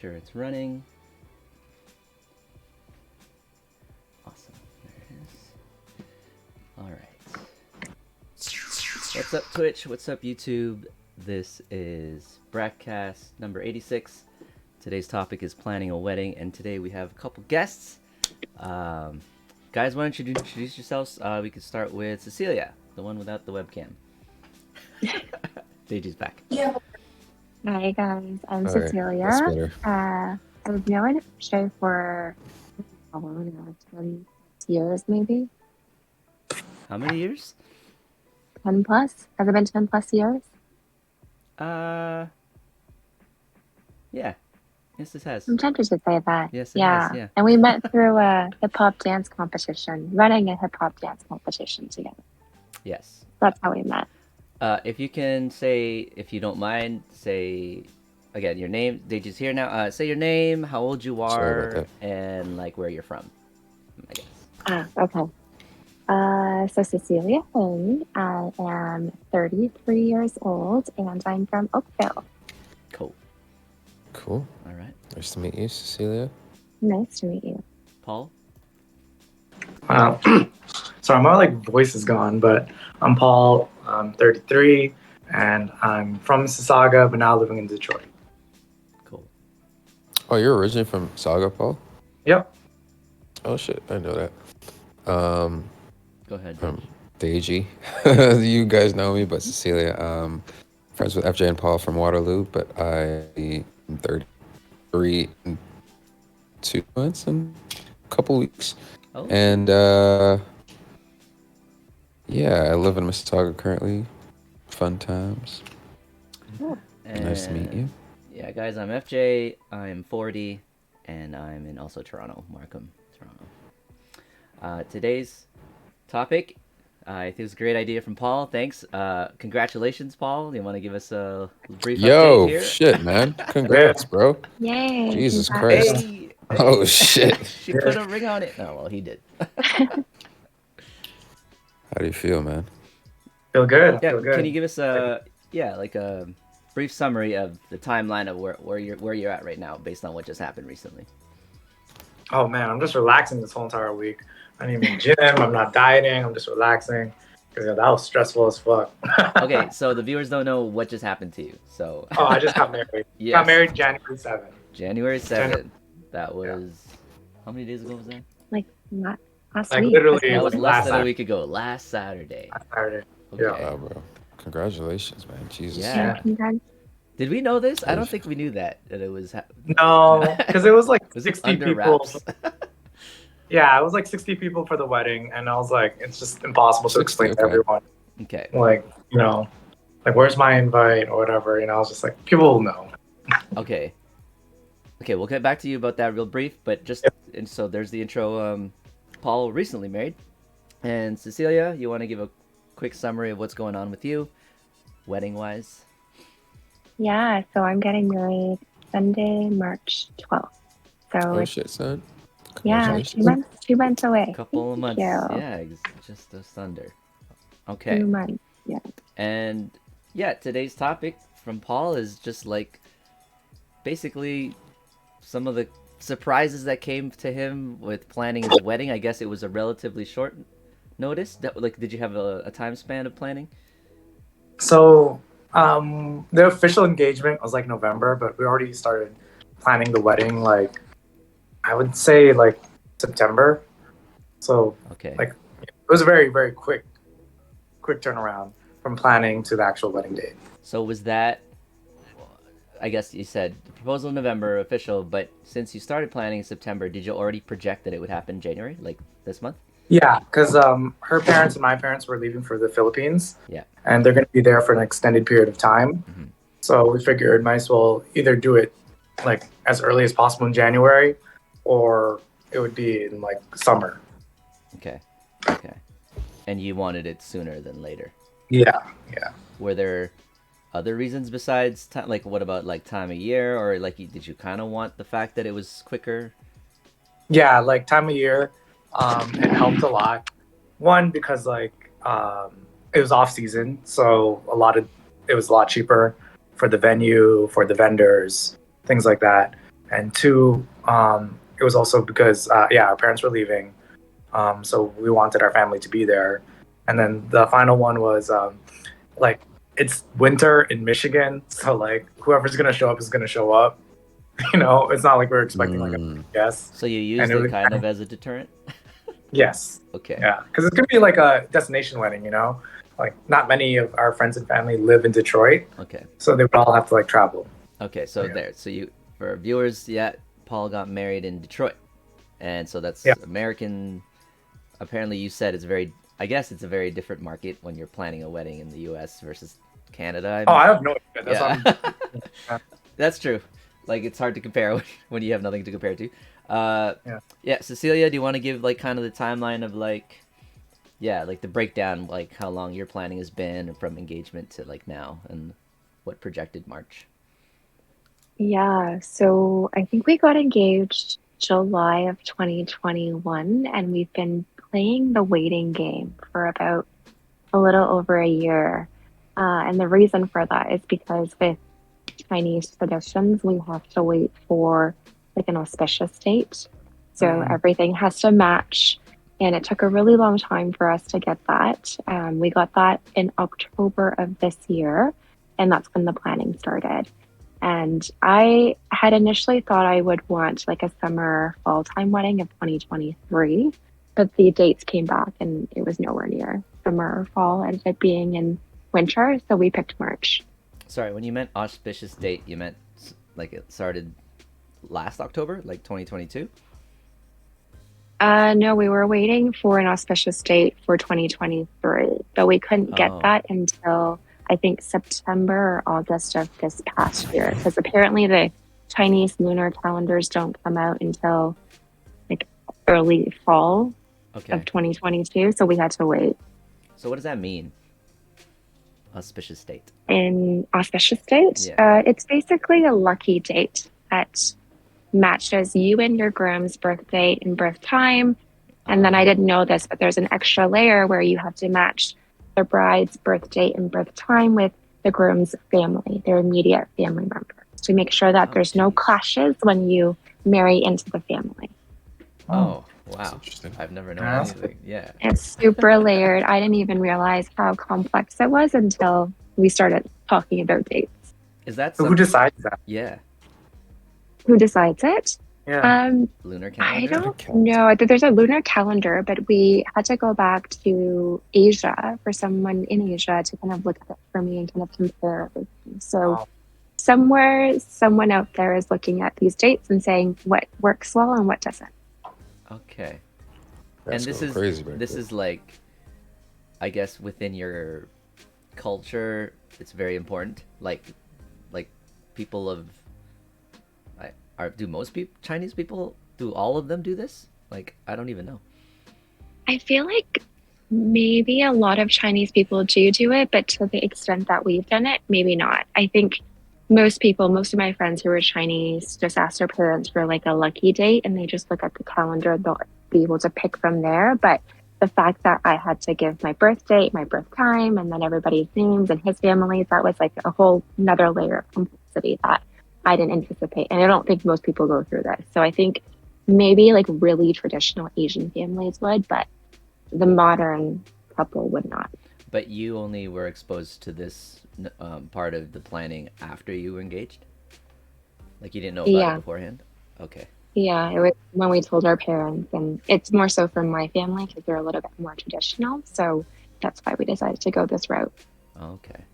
Sure, it's running. Awesome. There it is. All right. What's up, Twitch? What's up, YouTube? This is BrackCast number 86. Today's topic is planning a wedding, and today we have a couple guests. Guys, why don't you introduce yourselves? We could start with Cecilia, the one without the webcam. Deji's back. Yeah. Hi guys, I'm All right, Cecilia. that's better. I've known Shay for I don't know, 20 years maybe. How many years? 10 plus? Has it been 10 plus years? Yeah. Yes, this has. I'm tempted to say that. Yes, it has, yeah. And we met through a hip hop dance competition, running a hip hop dance competition together. Yes. That's how we met. If you can say, if you don't mind, say again your name. Deji's here now. Say your name, how old you are, and like where you're from, I guess. Okay. So Cecilia Hung, I am 33 years old, and I'm from Oakville. Cool. Cool. All right. Nice to meet you, Cecilia. Nice to meet you. Paul. Sorry, my voice is gone, but I'm Paul. I'm 33, and I'm from Mississauga, but now living in Detroit. Cool. Oh, you're originally from Mississauga, Paul? Yep. Oh shit, I know that. Go ahead. From Deji. You guys know me, but Cecilia. Friends with FJ and Paul from Waterloo, but I am 33 in 2 months and a couple weeks. Oh. And yeah, I live in Mississauga currently. Fun times. Nice to meet you. Yeah, guys, I'm FJ. I'm 40, and I'm in also Toronto, Markham, Toronto. Today's topic, I think it was a great idea from Paul. Thanks. Congratulations, Paul. You want to give us a brief update here? Yo, shit, man. Congrats, bro. Yay. Jesus Congrats. Christ. Hey, Oh, shit. She put a ring on it. No, well, he did. How do you feel, man? Feel good. Yeah, Feel good. can you give us a brief summary of the timeline of where you're at right now based on what just happened recently? Oh man, I'm just relaxing this whole entire week. I didn't even gym. I'm not dieting. I'm just relaxing because that was stressful as fuck. Okay, so the viewers don't know what just happened to you. So. Oh, I just got married. Yes. Got married January 7th. January 7th. That was how many days ago was that? Last Like week. literally, That was less than a Saturday. week ago. Last Saturday. Last Saturday. Okay. Yeah. Wow, bro. Congratulations, man. Jesus. Yeah. Congrats. Did we know this? I don't think we knew that it was. No, because it was like Was it 60 under people. wraps? Yeah, it was like 60 people for the wedding, and I was like, it's just impossible to 60, explain to okay. everyone. Okay. Like, where's my invite or whatever. I was just like, people will know. Okay. Okay, we'll get back to you about that real brief, but just and so there's the intro. Paul recently married, and Cecilia, you want to give a quick summary of what's going on with you, wedding wise? Yeah, so I'm getting married Sunday, March 12th. So Oh, it's, shit, son. yeah, Congratulations. 2 months away. Couple of Thank months. you. Yeah, just under. Okay. 2 months. Yeah. And yeah, today's topic from Paul is just like basically some of the surprises that came to him with planning his wedding. I guess it was a relatively short notice. Did you have a time span of planning? So the official engagement was like November, but we already started planning the wedding I would say September. So Okay. it was a very, very quick turnaround from planning to the actual wedding date. So was that, I guess you said the proposal in November, official, but since you started planning in September, did you already project that it would happen in January, like this month? Yeah, because her parents and my parents were leaving for the Philippines. Yeah. And they're going to be there for an extended period of time. Mm-hmm. So we figured might as well either do it as early as possible in January, or it would be in summer. Okay. And you wanted it sooner than later. Yeah. Were there other reasons besides time? What about time of year, or did you kind of want the fact that it was quicker? Yeah, time of year, it helped a lot. One, because it was off season, so it was a lot cheaper for the venue, for the vendors, things like that. and two, it was also because our parents were leaving, so we wanted our family to be there. And then the final one was like it's winter in Michigan, so like whoever's gonna show up is gonna show up. It's not like we're expecting like a guest. So you used it kind of as a deterrent? Yes. Okay. Yeah, because it's gonna be like a destination wedding. Like not many of our friends and family live in Detroit. Okay. So they would all have to like travel. Okay, so there. So for viewers, Paul got married in Detroit, and so that's American. Apparently, you said I guess it's a very different market when you're planning a wedding in the U.S. versus Canada. I have no idea. That's That's true. Like it's hard to compare when you have nothing to compare to. Cecilia, do you want to give like kind of the timeline of like the breakdown, like how long your planning has been from engagement to like now, and what projected March? Yeah, so I think we got engaged July of 2021, and we've been playing the waiting game for about a little over a year. And the reason for that is because with Chinese traditions, we have to wait for like an auspicious date. So everything has to match. And it took a really long time for us to get that. We got that in October of this year, and that's when the planning started. And I had initially thought I would want like a summer fall time wedding of 2023, but the dates came back and it was nowhere near summer or fall. It ended up being in winter, so we picked March. Sorry, when you meant auspicious date, you meant like it started last October, like 2022? No, we were waiting for an auspicious date for 2023, but we couldn't get that until I think September or August of this past year, because apparently the Chinese lunar calendars don't come out until like early fall of 2022, so we had to wait. So what does that mean? Auspicious date. An auspicious date? It's basically a lucky date that matches you and your groom's birth date and birth time. And then I didn't know this, but there's an extra layer where you have to match the bride's birth date and birth time with the groom's family, their immediate family members, to make sure that there's no clashes when you marry into the family. Oh, wow. I've never known anything. Yeah. It's super layered. I didn't even realize how complex it was until we started talking about dates. Is that who decides that? Yeah. Who decides it? Yeah. Lunar calendar? I don't know. There's a lunar calendar, but we had to go back to Asia for someone in Asia to kind of look at it for me and kind of compare everything. So somewhere, someone out there is looking at these dates and saying what works well and what doesn't. Okay. That's and this is like, I guess within your culture, it's very important. Like people of, do most people, Chinese people, do all of them do this? Like, I don't even know. I feel like maybe a lot of Chinese people do it, but to the extent that we've done it, maybe not. I think most of my friends who are Chinese just ask their parents for like a lucky date and they just look at the calendar, they'll be able to pick from there. But the fact that I had to give my birth date, my birth time, and then everybody's names and his families, that was like a whole another layer of complexity that I didn't anticipate. And I don't think most people go through this. So I think maybe like really traditional Asian families would, but the modern couple would not. But you only were exposed to this part of the planning after you were engaged? Like you didn't know about it beforehand? Okay. Yeah, it was when we told our parents, and it's more so from my family because they're a little bit more traditional. So that's why we decided to go this route. Okay.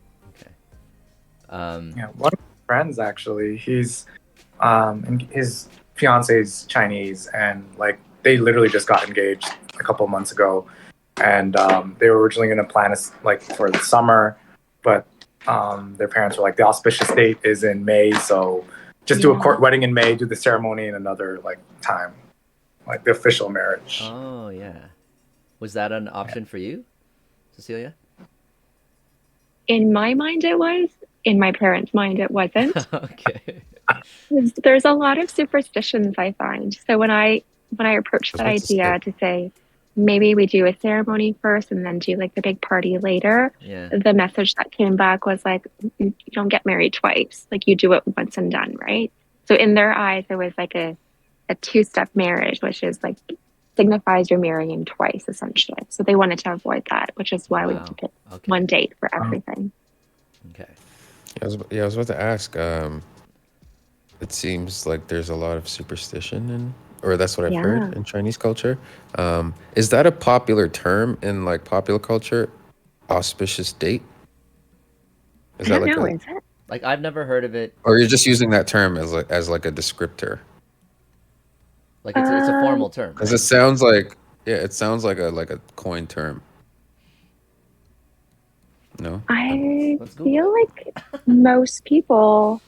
One of my friends actually, he's his fiance's Chinese, and like they literally just got engaged a couple months ago, and they were originally going to plan like for the summer, but their parents were like, the auspicious date is in May, so just do a court wedding in May, do the ceremony in another like time, like the official marriage. Oh yeah, was that an option for you, Cecilia? In my mind, it was. In my parents' mind, it wasn't. Okay. There's a lot of superstitions I find. So when I approached that idea to say, maybe we do a ceremony first and then do like the big party later, the message that came back was like, you don't get married twice. Like you do it once and done, right? So in their eyes, it was like a two-step marriage, which is like signifies you're marrying twice essentially. So they wanted to avoid that, which is why we Wow. took it Okay. one date for everything. Okay. I was about to ask. It seems like there's a lot of superstition or that's what I've Yeah. heard in Chinese culture. Is that a popular term in like popular culture? Auspicious date? Is I that don't like know, a, is it? Like I've never heard of it. or you're just using that term as like a descriptor? Like it's a Um, formal term, Because right? it sounds like it sounds like a coin term. No. I Let's Google feel it. like most people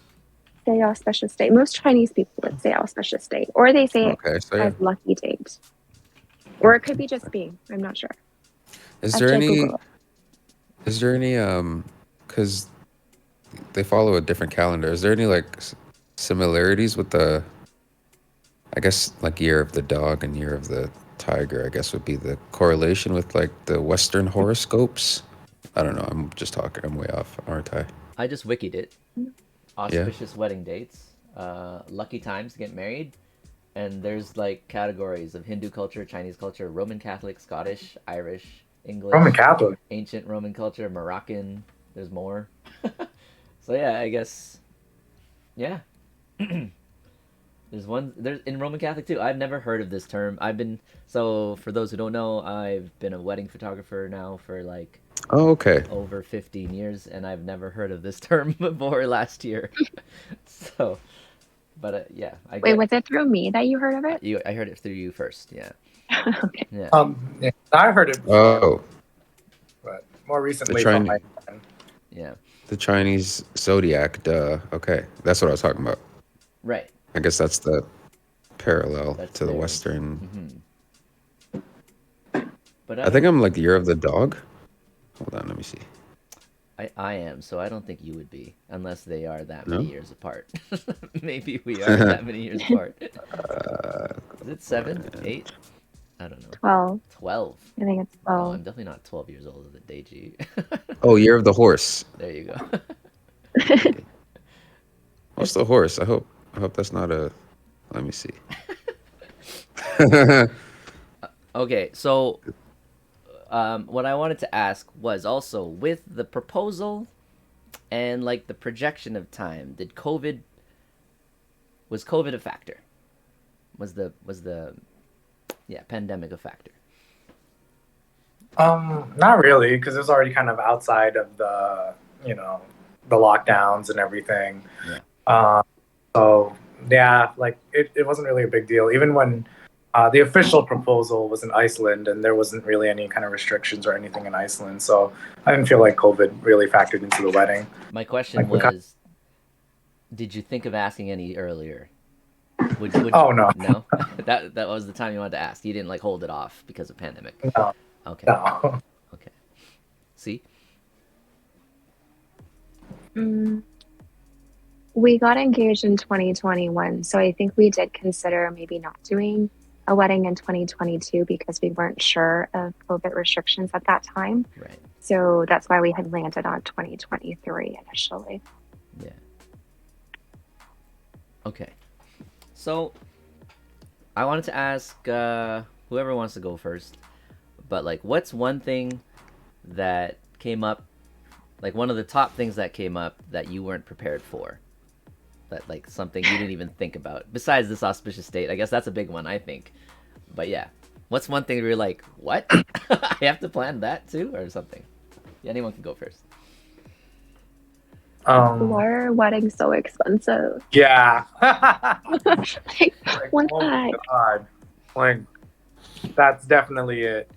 say auspicious date. Most Chinese people would say auspicious date, or they say it Okay. So yeah. as lucky date. Or it could be just me. I'm not sure. Is I've there tried any? Google it. Is there any? Because they follow a different calendar. Is there any like similarities with the? I guess like year of the dog and year of the tiger. I guess would be the correlation with like the Western horoscopes. I don't know. I'm just talking. I'm way off, aren't I? I just wikied it. Yeah. Auspicious wedding dates, lucky times to get married, and there's like categories of Hindu culture, Chinese culture, Roman Catholic, Scottish, Irish, English, Roman Catholic. ancient Roman culture, Moroccan. There's more. So yeah, I guess yeah. There's in Roman Catholic too. I've never heard of this term. So for those who don't know, I've been a wedding photographer now for like Oh, okay. over 15 years, and I've never heard of this term before last year. So, but yeah, Wait, was it through me that you heard of it? I heard it through you first. Yeah, Okay. yeah. Yeah, I heard it before, Oh, but more the recently from Chinese, my friend. Yeah. the Chinese zodiac. Duh. Okay, that's what I was talking about. Right. I guess that's the parallel That's to the theirs. Western. But I think I'm like the year of the dog. Hold on, let me see. I am, so I don't think you would be, unless they are that No? many years apart. Maybe we are that many years apart. Is it 7, 8? I don't know. 12. 12. I think it's Oh, 12. I'm definitely not 12 years older than Deji. Oh, year of the horse. There you go. What's the horse? I hope that's not a. Let me see. Okay, so what I wanted to ask was also with the proposal and like the projection of time, was COVID a factor? Was the pandemic a factor? Not really, because it was already kind of outside of the lockdowns and everything. Yeah. So yeah, like it wasn't really a big deal. Even when the official proposal was in Iceland, and there wasn't really any kind of restrictions or anything in Iceland, so I didn't feel like COVID really factored into the wedding. My question Like, was, did you think of asking any earlier? Would Oh no, no? That was the time you wanted to ask. You didn't like hold it off because of pandemic. no, Okay. no. Okay. See? We got engaged in 2021, so I think we did consider maybe not doing a wedding in 2022 because we weren't sure of COVID restrictions at that time. Right. So that's why we had landed on 2023 initially. Yeah. Okay. So, I wanted to ask whoever wants to go first, but like, what's one thing that came up, like one of the top things that came up that you weren't prepared for? That like something you didn't even think about besides this auspicious date. I guess that's a big one, I think. But yeah, what's one thing where you're like, what? I have to plan that too, or something? Yeah, anyone can go first. Why are weddings so expensive? Yeah. Like, what Oh the my heck? God. Like, that's definitely it.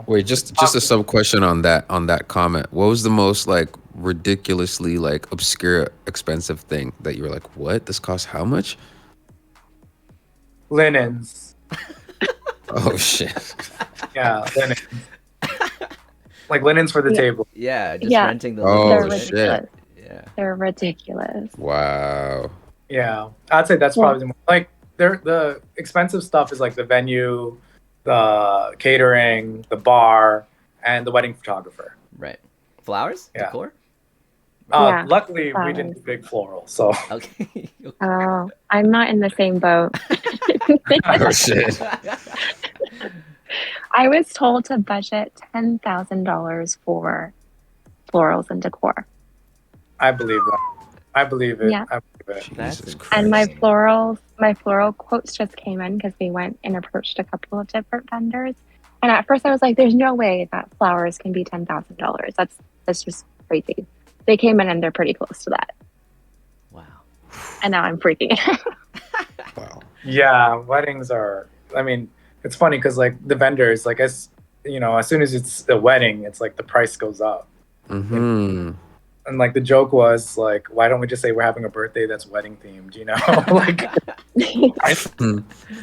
Wait, just a sub question on that comment. What was the most like ridiculously like obscure expensive thing that you were like, what? This costs how much? Linens. Oh shit. Yeah, linens. Like linens for the Yeah. table. Yeah, just Yeah. renting the Oh, They're linens, shit. ridiculous. Yeah. They're ridiculous. Wow. Yeah, I'd say that's probably the most, like the expensive stuff is like the venue, the catering, the bar, and the wedding photographer. Right. Flowers? Yeah. Decor? Yeah, Luckily, we flowers. didn't do big floral, so Okay. Oh, I'm not in the same boat. Oh shit. I was told to budget $10,000 for florals and decor. I believe that. I believe it. Yeah. I believe it. That's Jesus And my Christ. floral quotes just came in because we went and approached a couple of different vendors. And at first I was like, there's no way that flowers can be $10,000. That's just crazy. They came in and they're pretty close to that. Wow. And now I'm freaking out. Wow. Yeah, weddings are. I mean, it's funny because like the vendors, like as soon as it's a wedding, it's like the price goes up. Mm-hmm. And like the joke was like, why don't we just say we're having a birthday that's wedding themed? Like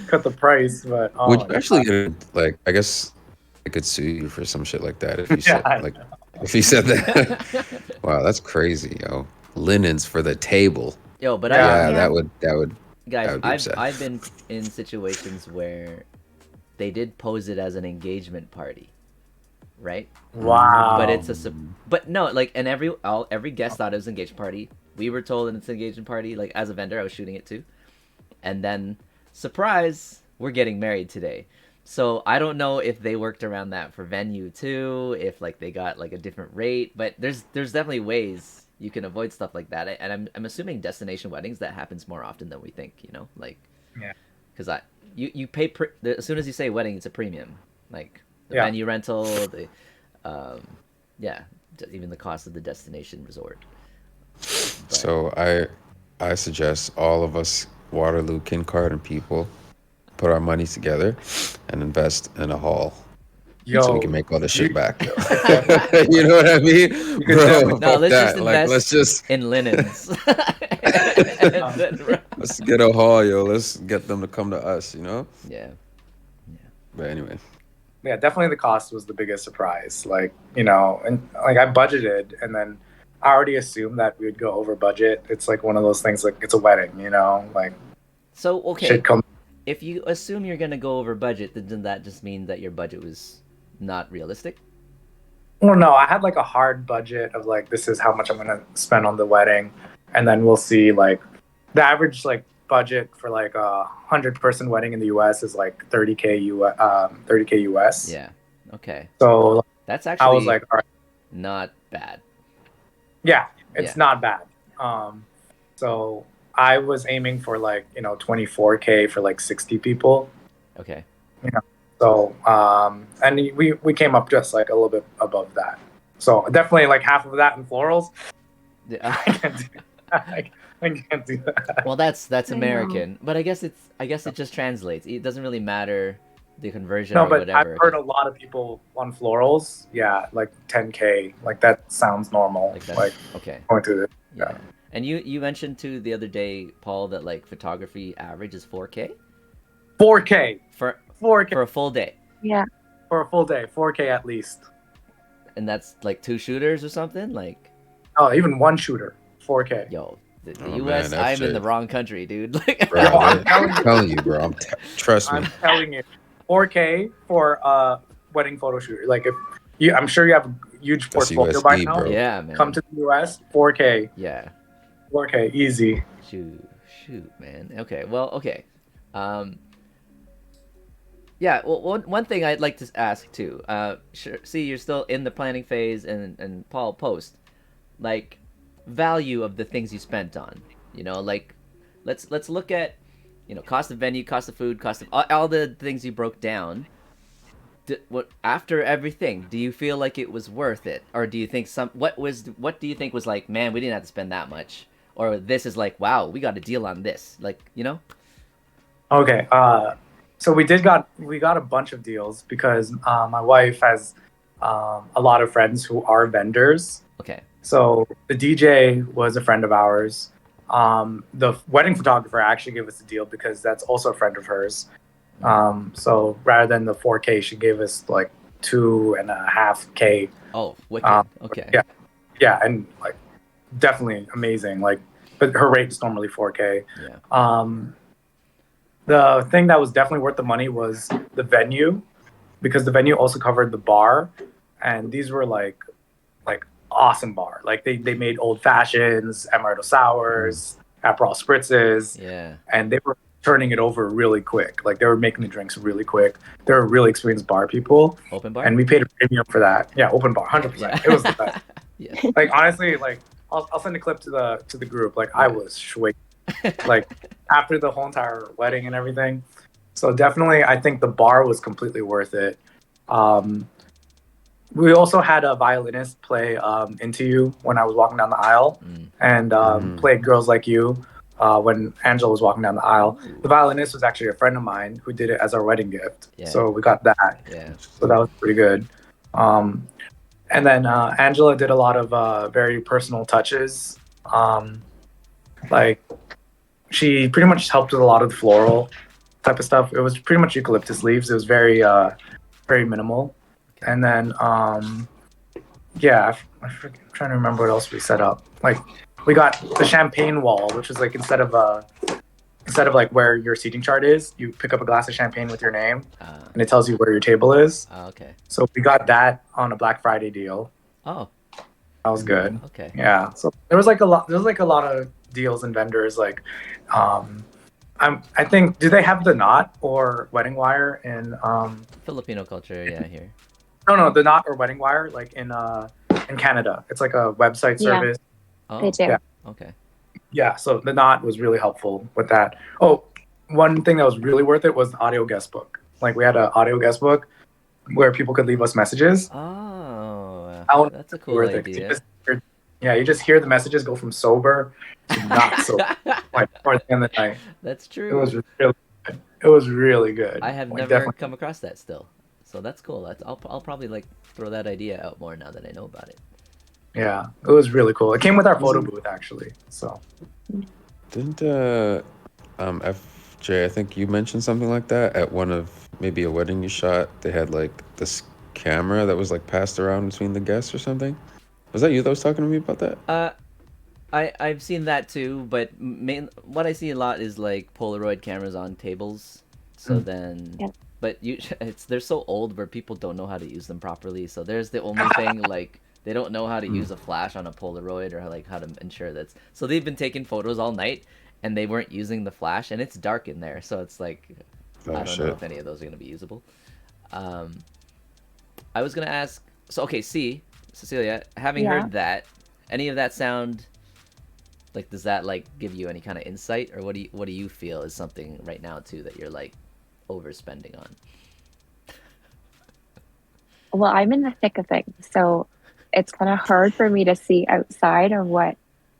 cut the price. But Would you actually get like? I guess I could sue you for some shit like that if you said I like know. if you said that. Wow, that's crazy, yo. Linens for the table. Yo, but Yeah, Yeah. that would guys, would be upset. I've been in situations where they did pose it as an engagement party, right? Wow. But it's but no, like, and every guest thought it was an engagement party. We were told it's an engagement party. Like, as a vendor, I was shooting it too. And then, surprise, we're getting married today. So I don't know if they worked around that for venue too, if like they got like a different rate. But there's definitely ways you can avoid stuff like that. And I'm assuming destination weddings, that happens more often than we think. Like, Yeah. because you pay as soon as you say wedding, it's a premium. Like the Yeah. venue rental, the yeah, even the cost of the destination resort. But, So I suggest all of us Waterloo kindergarten people put our money together and invest in a hall Yo, so we can make all this shit you- back. You know what I mean, could bro? definitely- no, Fuck let's that. just Like, invest let's just in linens. And then- let's get a hall, yo. Let's get them to come to us. yeah. But anyway, yeah, definitely the cost was the biggest surprise. Like, and like I budgeted and then I already assumed that we would go over budget. It's like one of those things, like it's a wedding, like So okay, shit comes. if you assume you're gonna go over budget, then doesn't that just mean that your budget was not realistic? Well, no, I had like a hard budget of like, this is how much I'm gonna spend on the wedding, and then we'll see. Like, the average like budget for like a 100-person wedding in the U.S. is like 30K US. Yeah. Okay. So That's actually I was like, all right, not bad. yeah, it's Yeah. not bad. So I was aiming for like 24K for like 60 people. Okay. So and we came up just like a little bit above that. So definitely like half of that in florals. Yeah. I can't do that. I can't do that. Well, that's I know. American, but I guess it just translates. It doesn't really matter the conversion No, or but whatever. I've heard a lot of people on florals. Yeah, like 10K. Like that sounds normal. like Like, that's okay. going to the Yeah. And you mentioned too the other day, Paul, that like photography average is 4K 4K. for 4K a full day, Yeah. for a full day. 4K at least. and that's like 2 shooters or something. Like, Oh, even one shooter. 4K. yo, the Oh, U.S. man, I'm FJ. in the wrong country, dude. Like, bro, I'm I'm telling you, bro. Trust me. I'm telling you, 4K for a wedding photo shoot. Like if you, I'm sure you have a huge That's portfolio by USD, now. bro. yeah, man. Come to the US, 4K, yeah. 4K, easy. Shoot, man. Okay, well, okay. Yeah, well, one thing I'd like to ask too. Sure, see, you're still in the planning phase, and Paul, post, like, value of the things you spent on. Like, let's look at, cost of venue, cost of food, cost of all the things you broke down. What after everything? Do you feel like it was worth it, or do you think what do you think was like, man, we didn't have to spend that much, or this is like, wow, we got a deal on this, like, Okay. So we got a bunch of deals because my wife has a lot of friends who are vendors. Okay. So the DJ was a friend of ours. The wedding photographer actually gave us a deal because that's also a friend of hers. So rather than the 4K, she gave us like 2.5K. Oh, wicked. Okay. Yeah, and like definitely amazing. Like, but her rate is normally 4K. Yeah. The thing that was definitely worth the money was the venue, because the venue also covered the bar, and these were like awesome bar. Like they made old fashions, amaretto sours, Aperol spritzes, Yeah. and they were turning it over really quick. Like they were making the drinks really quick. They were really experienced bar people, Open bar. and we paid a premium for that. Yeah, open bar, 100%. Yeah. It was the best. Yes. Like honestly, like I'll send a clip to the group. Like I was shaking, like after the whole entire wedding and everything. So definitely, I think the bar was completely worth it. We also had a violinist play Into You when I was walking down the aisle, and played Girls Like You when Angela was walking down the aisle. Ooh. The violinist was actually a friend of mine who did it as our wedding gift. Yeah. So we got that. Yeah. So that was pretty good. And then Angela did a lot of very personal touches. Like she pretty much helped with a lot of the floral type of stuff. It was pretty much eucalyptus leaves. It was very very minimal. And then yeah, I'm trying to remember what else we set up. Like we got the champagne wall, which is like instead of like where your seating chart is, you pick up a glass of champagne with your name, and it tells you where your table is. Okay. So we got that on a Black Friday deal. Oh. That was good. Okay. Yeah. So there was like a lot of deals and vendors. Like, I think, do they have the knot or wedding wire in Filipino culture, yeah, here. No, the knot or wedding wire, like in Canada. It's like a website Yeah. service. Oh. They do. Yeah. Okay. Yeah, so the knot was really helpful with that. Oh, one thing that was really worth it was the audio guest book. Like we had an audio guest book where people could leave us messages. Oh, That that's a cool worth idea. it. You just hear the messages go from sober to not sober, like towards the end of the night. That's It true. was really good. It was really good. I have Like, never definitely. come across that still. So that's cool. I'll probably like throw that idea out more now that I know about it. Yeah, it was really cool. It came with our photo booth actually. So Didn't FJ, I think you mentioned something like that at one of maybe a wedding you shot. They had like this camera that was like passed around between the guests or something. Was that you that was talking to me about that? I've seen that too, but what I see a lot is like Polaroid cameras on tables. So then, Yeah. but they're so old where people don't know how to use them properly. So there's the only thing, like they don't know how to use a flash on a Polaroid or like how to ensure that's. So they've been taking photos all night and they weren't using the flash, and it's dark in there, so it's like I don't know if any of those are gonna be usable. I was gonna ask. So okay, Cecilia, having heard that, any of that sound, like, does that like give you any kind of insight, or what do you feel is something right now too that you're like overspending on? Well, I'm in the thick of things, so it's kind of hard for me to see outside of what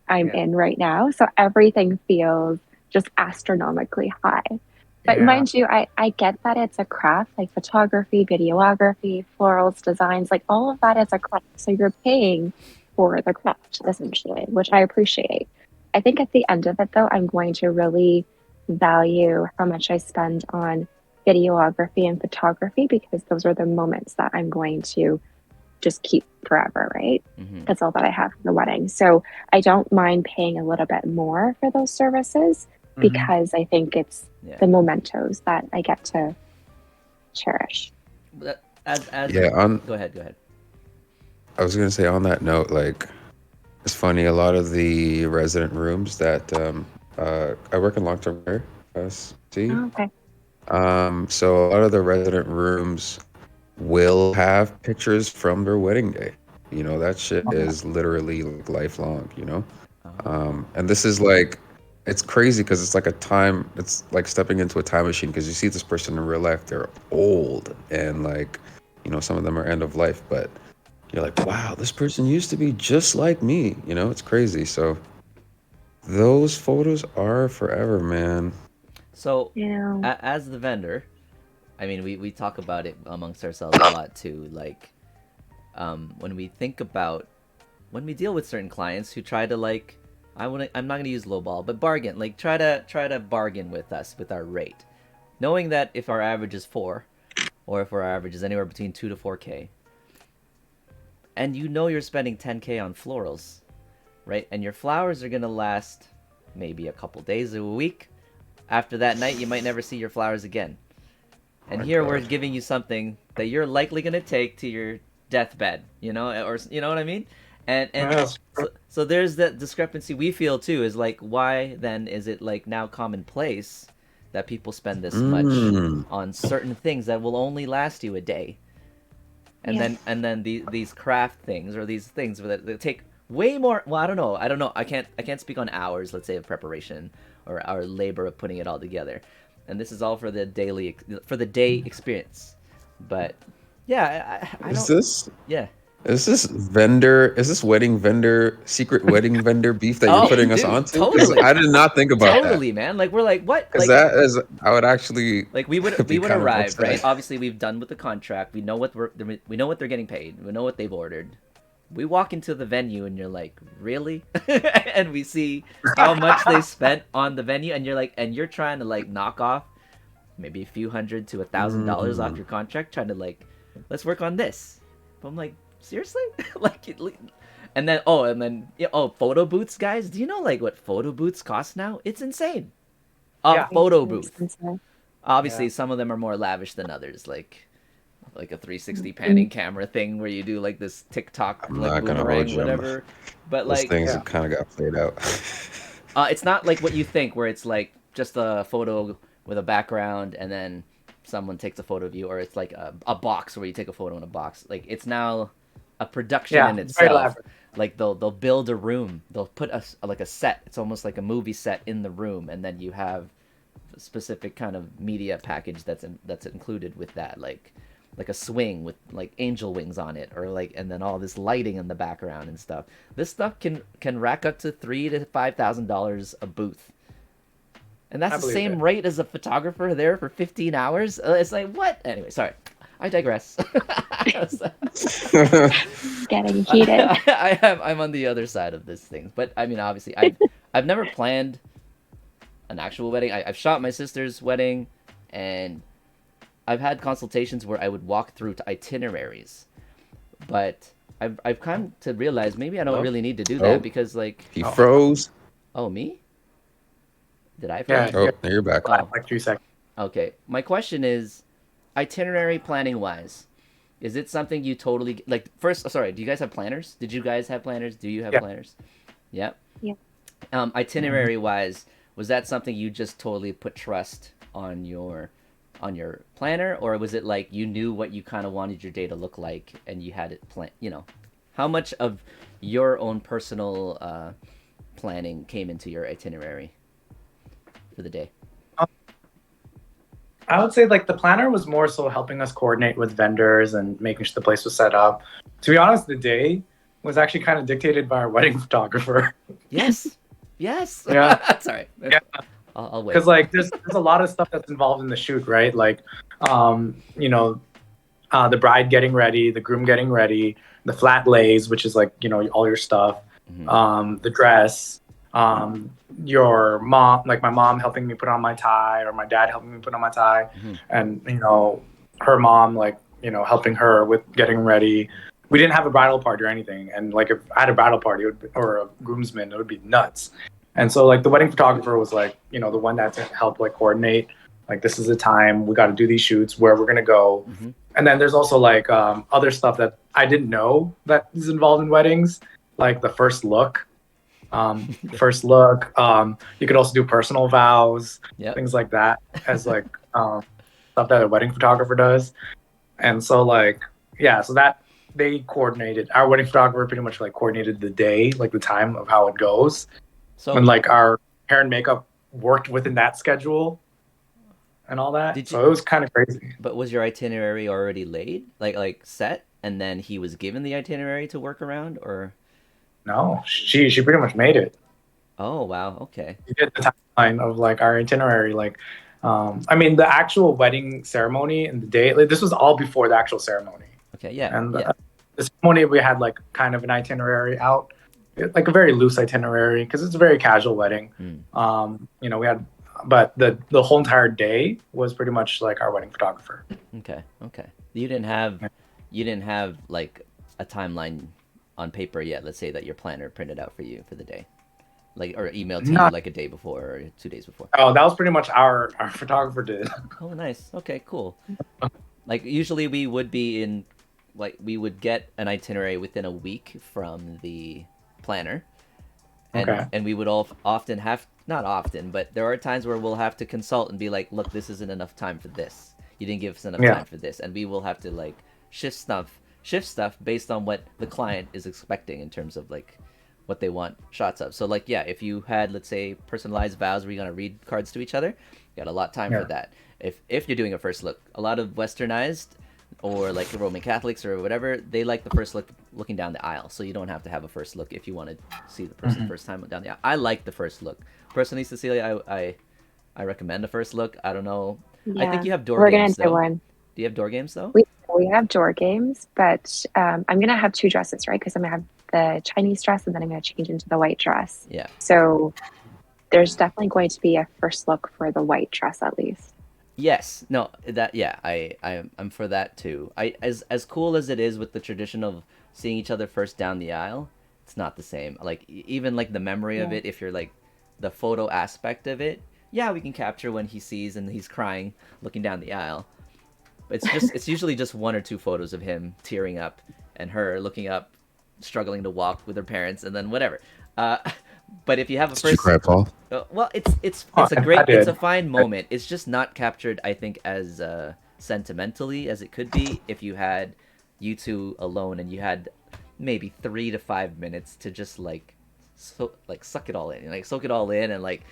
I'm in right now. So everything feels just astronomically high. But mind you, I get that it's a craft, like photography, videography, florals, designs, like all of that is a craft. So you're paying for the craft, essentially, which I appreciate. I think at the end of it, though, I'm going to really value how much I spend on videography and photography, because those are the moments that I'm going to just keep forever, right? That's all that I have for the wedding. So I don't mind paying a little bit more for those services, because I think it's the mementos that I get to cherish. Go ahead. I was gonna say on that note, like, it's funny, a lot of the resident rooms that I work in long-term care, see. Oh, okay. So a lot of the resident rooms will have pictures from their wedding day. You know, that shit is literally like lifelong, you know? And this is like, it's crazy because it's like it's like stepping into a time machine, because you see this person in real life, they're old and like, you know, some of them are end of life, but you're like, wow, this person used to be just like me, you know? It's crazy. So those photos are forever, man. So as the vendor, I mean, we talk about it amongst ourselves a lot too. Like, when we deal with certain clients who try to like, I'm not gonna use lowball, but bargain. Like try to bargain with us with our rate, knowing that if our average is 4, or if our average is anywhere between 2 to 4K, and you know you're spending 10K on florals, right? And your flowers are gonna last maybe a couple days, a week. After that night, you might never see your flowers again. And we're giving you something that you're likely gonna take to your deathbed, you know, or you know what I mean? And Yes. so there's that discrepancy we feel too. Is like, why then is it like now commonplace that people spend this much on certain things that will only last you a day, and Yeah. then these craft things or these things that take way more. Well, I don't know. I can't speak on hours, let's say, of preparation or our labor of putting it all together, and this is all for the day experience. But yeah, I Is don't. this Yeah. is this wedding vendor, secret wedding vendor beef that you're Oh, putting us dude, onto? 'Cause totally. I did not think about that. Totally, man. Like we're like, what? Because Like that is, I would actually we be would kind of arrive, upset. right? Obviously, we've done with the contract. We know we know what they're getting paid. We know what they've ordered. We walk into the venue and you're like, really? And we see how much they spent on the venue, and you're like, and you're trying to like knock off maybe a few $100 to $1,000 off your contract, trying to like, let's work on this. But I'm like, seriously? Like, and then photo booths, guys. Do you know like what photo booths cost now? It's insane. Yeah. Photo Very booth. expensive. Obviously, Yeah. some of them are more lavish than others, like a 360 panning camera thing where you do like this TikTok I'm like not gonna boomerang, hold you. whatever. But Those like, things Yeah. have kind of got played out. it's not like what you think, where it's like just a photo with a background and then someone takes a photo of you, or it's like a box where you take a photo in a box. Like it's now a production Yeah, in it's very itself. elaborate. Like they'll build a room, they'll put like a set. It's almost like a movie set in the room, and then you have a specific kind of media package that's included with that, like a swing with like angel wings on it, or like, and then all this lighting in the background and stuff. This stuff can rack up to $3,000 to $5,000 a booth, and that's I the believe same it. rate as a photographer there for 15 hours. It's like, what? Anyway, sorry, I digress. Getting heated. I'm on the other side of this thing, but I mean, obviously, I've never planned an actual wedding. I've shot my sister's wedding, and I've had consultations where I would walk through to itineraries, but I've come to realize maybe I don't really need to do that, Oh. because like, He froze. oh, me? Did I Yeah. freeze? Oh, there you're back. Oh, Like 3 seconds. okay. My question is, itinerary planning wise, is it something you totally like? First, sorry, do you guys have planners? Did you guys have planners? Do you have Yeah. planners? Yep. Yeah. Itinerary wise, was that something you just totally put trust on your planner, or was it like you knew what you kind of wanted your day to look like and you had it planned? How much of your own personal planning came into your itinerary for the day? I would say like the planner was more so helping us coordinate with vendors and making sure the place was set up. To be honest, the day was actually kind of dictated by our wedding photographer. Yes. Yes. Yeah. Sorry. Yeah. I'll wait. Because like there's a lot of stuff that's involved in the shoot, right? Like, the bride getting ready, the groom getting ready, the flat lays, which is like all your stuff, the dress, your mom, like my mom helping me put on my tie, or my dad helping me put on my tie, and her mom like helping her with getting ready. We didn't have a bridal party or anything, and like if I had a bridal party or a groomsman, it would be nuts. And so like the wedding photographer was like the one that helped like coordinate, like this is the time we got to do these shoots, where we're gonna go. And then there's also like other stuff that I didn't know that is involved in weddings, like the first look. You could also do personal vows, things like that, as like stuff that a wedding photographer does. And so like so that they coordinated. Our wedding photographer pretty much like coordinated the day, like the time of how it goes. So and like our hair and makeup worked within that schedule and all that. So it was kind of crazy. But was your itinerary already laid, like set, and then he was given the itinerary to work around, or? No, she pretty much made it. Oh wow, okay. She did the timeline of like our itinerary, like the actual wedding ceremony and the day. Like, this was all before the actual ceremony. Okay, yeah. And the ceremony, we had like kind of an itinerary out, like a very loose itinerary, because it's a very casual wedding. We had, but the whole entire day was pretty much like our wedding photographer. Okay. You didn't have like a timeline on paper yet. Let's say that your planner printed out for you for the day, like, or emailed to you like a day before or 2 days before. Oh, that was pretty much our photographer did. Oh, nice. Okay, cool. Like usually we would be in like we would get an itinerary within a week from the planner, and Okay. and we would all often have, not often, but there are times where we'll have to consult and be like, look, this isn't enough time for this. You didn't give us enough Yeah. time for this, and we will have to like shift stuff based on what the client is expecting in terms of like what they want shots of. So like, yeah, if you had, let's say, personalized vows where you're gonna read cards to each other, you got a lot of time Yeah. for that. If you're doing a first look, a lot of westernized or like Roman Catholics or whatever, they like the first look looking down the aisle, so you don't have to have a first look if you want to see the person first time down the aisle. I like the first look personally, Cecilia. I recommend the first look. I don't know. I think you have door We're games gonna do though. one. Do you have door games though? We have door games, but I'm gonna have two dresses, right? Because I'm gonna have the Chinese dress and then I'm gonna change into the white dress. Yeah. So there's definitely going to be a first look for the white dress at least. Yes. No. That. Yeah. I'm for that too. As cool as it is with the tradition of seeing each other first down the aisle, it's not the same. Like even like the memory of Yeah. it. If you're like the photo aspect of it, yeah, we can capture when he sees and he's crying, looking down the aisle. But it's usually just one or two photos of him tearing up and her looking up, struggling to walk with her parents, and then whatever. But if you have a Did you first, cry, Paul? well, it's Oh, a I great, did. it's a fine moment. It's just not captured, I think, as sentimentally as it could be if you had you two alone and you had maybe 3 to 5 minutes to just like suck it all in, like soak it all in, and like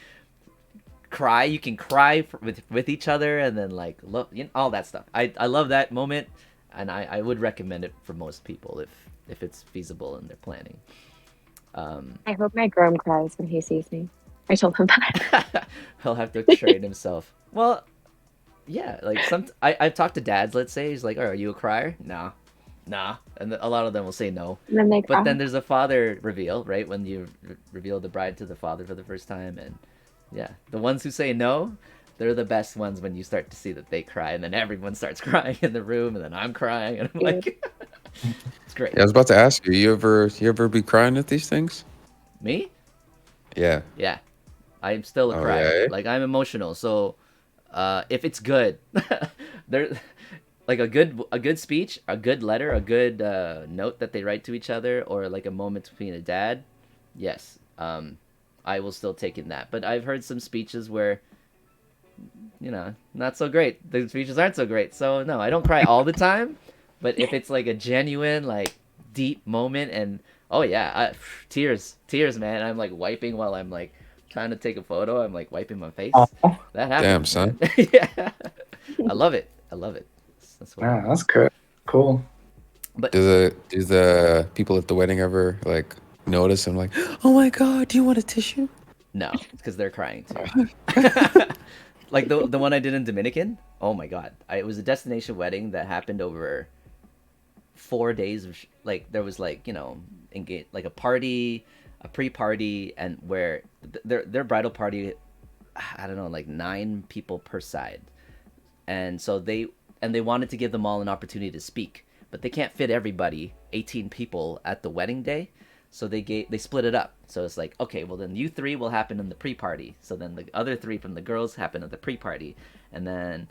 cry. You can cry with each other, and then like love, all that stuff. I love that moment, and I would recommend it for most people if it's feasible and they're planning. I hope my groom cries when he sees me. I told him that. He'll have to train himself. Well, yeah, like I've talked to dads. Let's say he's like, "Oh, are you a crier?" Nah, and a lot of them will say no. And then they cry. But then there's a father reveal, right? When you reveal the bride to the father for the first time, and yeah, the ones who say no, they're the best ones when you start to see that they cry, and then everyone starts crying in the room, and then I'm crying, and I'm like, it's great. Yeah, I was about to ask you. You ever be crying at these things? Me? Yeah. Yeah, I'm still a Oh, crier. yeah? Like I'm emotional, so if it's good, there, like a good speech, a good letter, a good note that they write to each other, or like a moment between a dad, yes, I will still take in that. But I've heard some speeches where, not so great. The speeches aren't so great. So no, I don't cry all the time. But if it's like a genuine, like deep moment, and oh yeah, tears, man. I'm like wiping while I'm like trying to take a photo. I'm like wiping my face. Oh, That happens. Damn, son. Man. Yeah, I love it. That's what. yeah, that's good. Cool. But Do the people at the wedding ever like notice and like, oh my god, do you want a tissue? no, because they're crying too. Like the one I did in Dominican. Oh my god, it was a destination wedding that happened over 4 days of like there was like engage like a party, a pre-party, and where their bridal party, I don't know, like 9 people per side, and so they wanted to give them all an opportunity to speak, but they can't fit everybody, 18 people at the wedding day, so they split it up. So it's like, okay, well then you 3 will happen in the pre-party, so then the other 3 from the girls happen at the pre-party, and then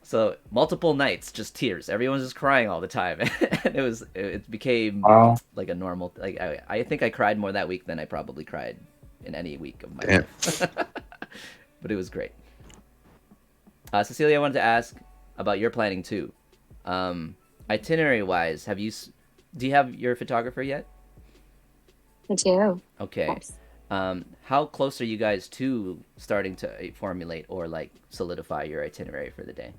so multiple nights, just tears. Everyone's just crying all the time, and it became Wow. like a normal. Like I think I cried more that week than I probably cried in any week of my Damn. life. But it was great. Cecilia, I wanted to ask about your planning too. Itinerary wise, do you have your photographer yet? I do. Okay. Yes. How close are you guys to starting to formulate or like solidify your itinerary for the day?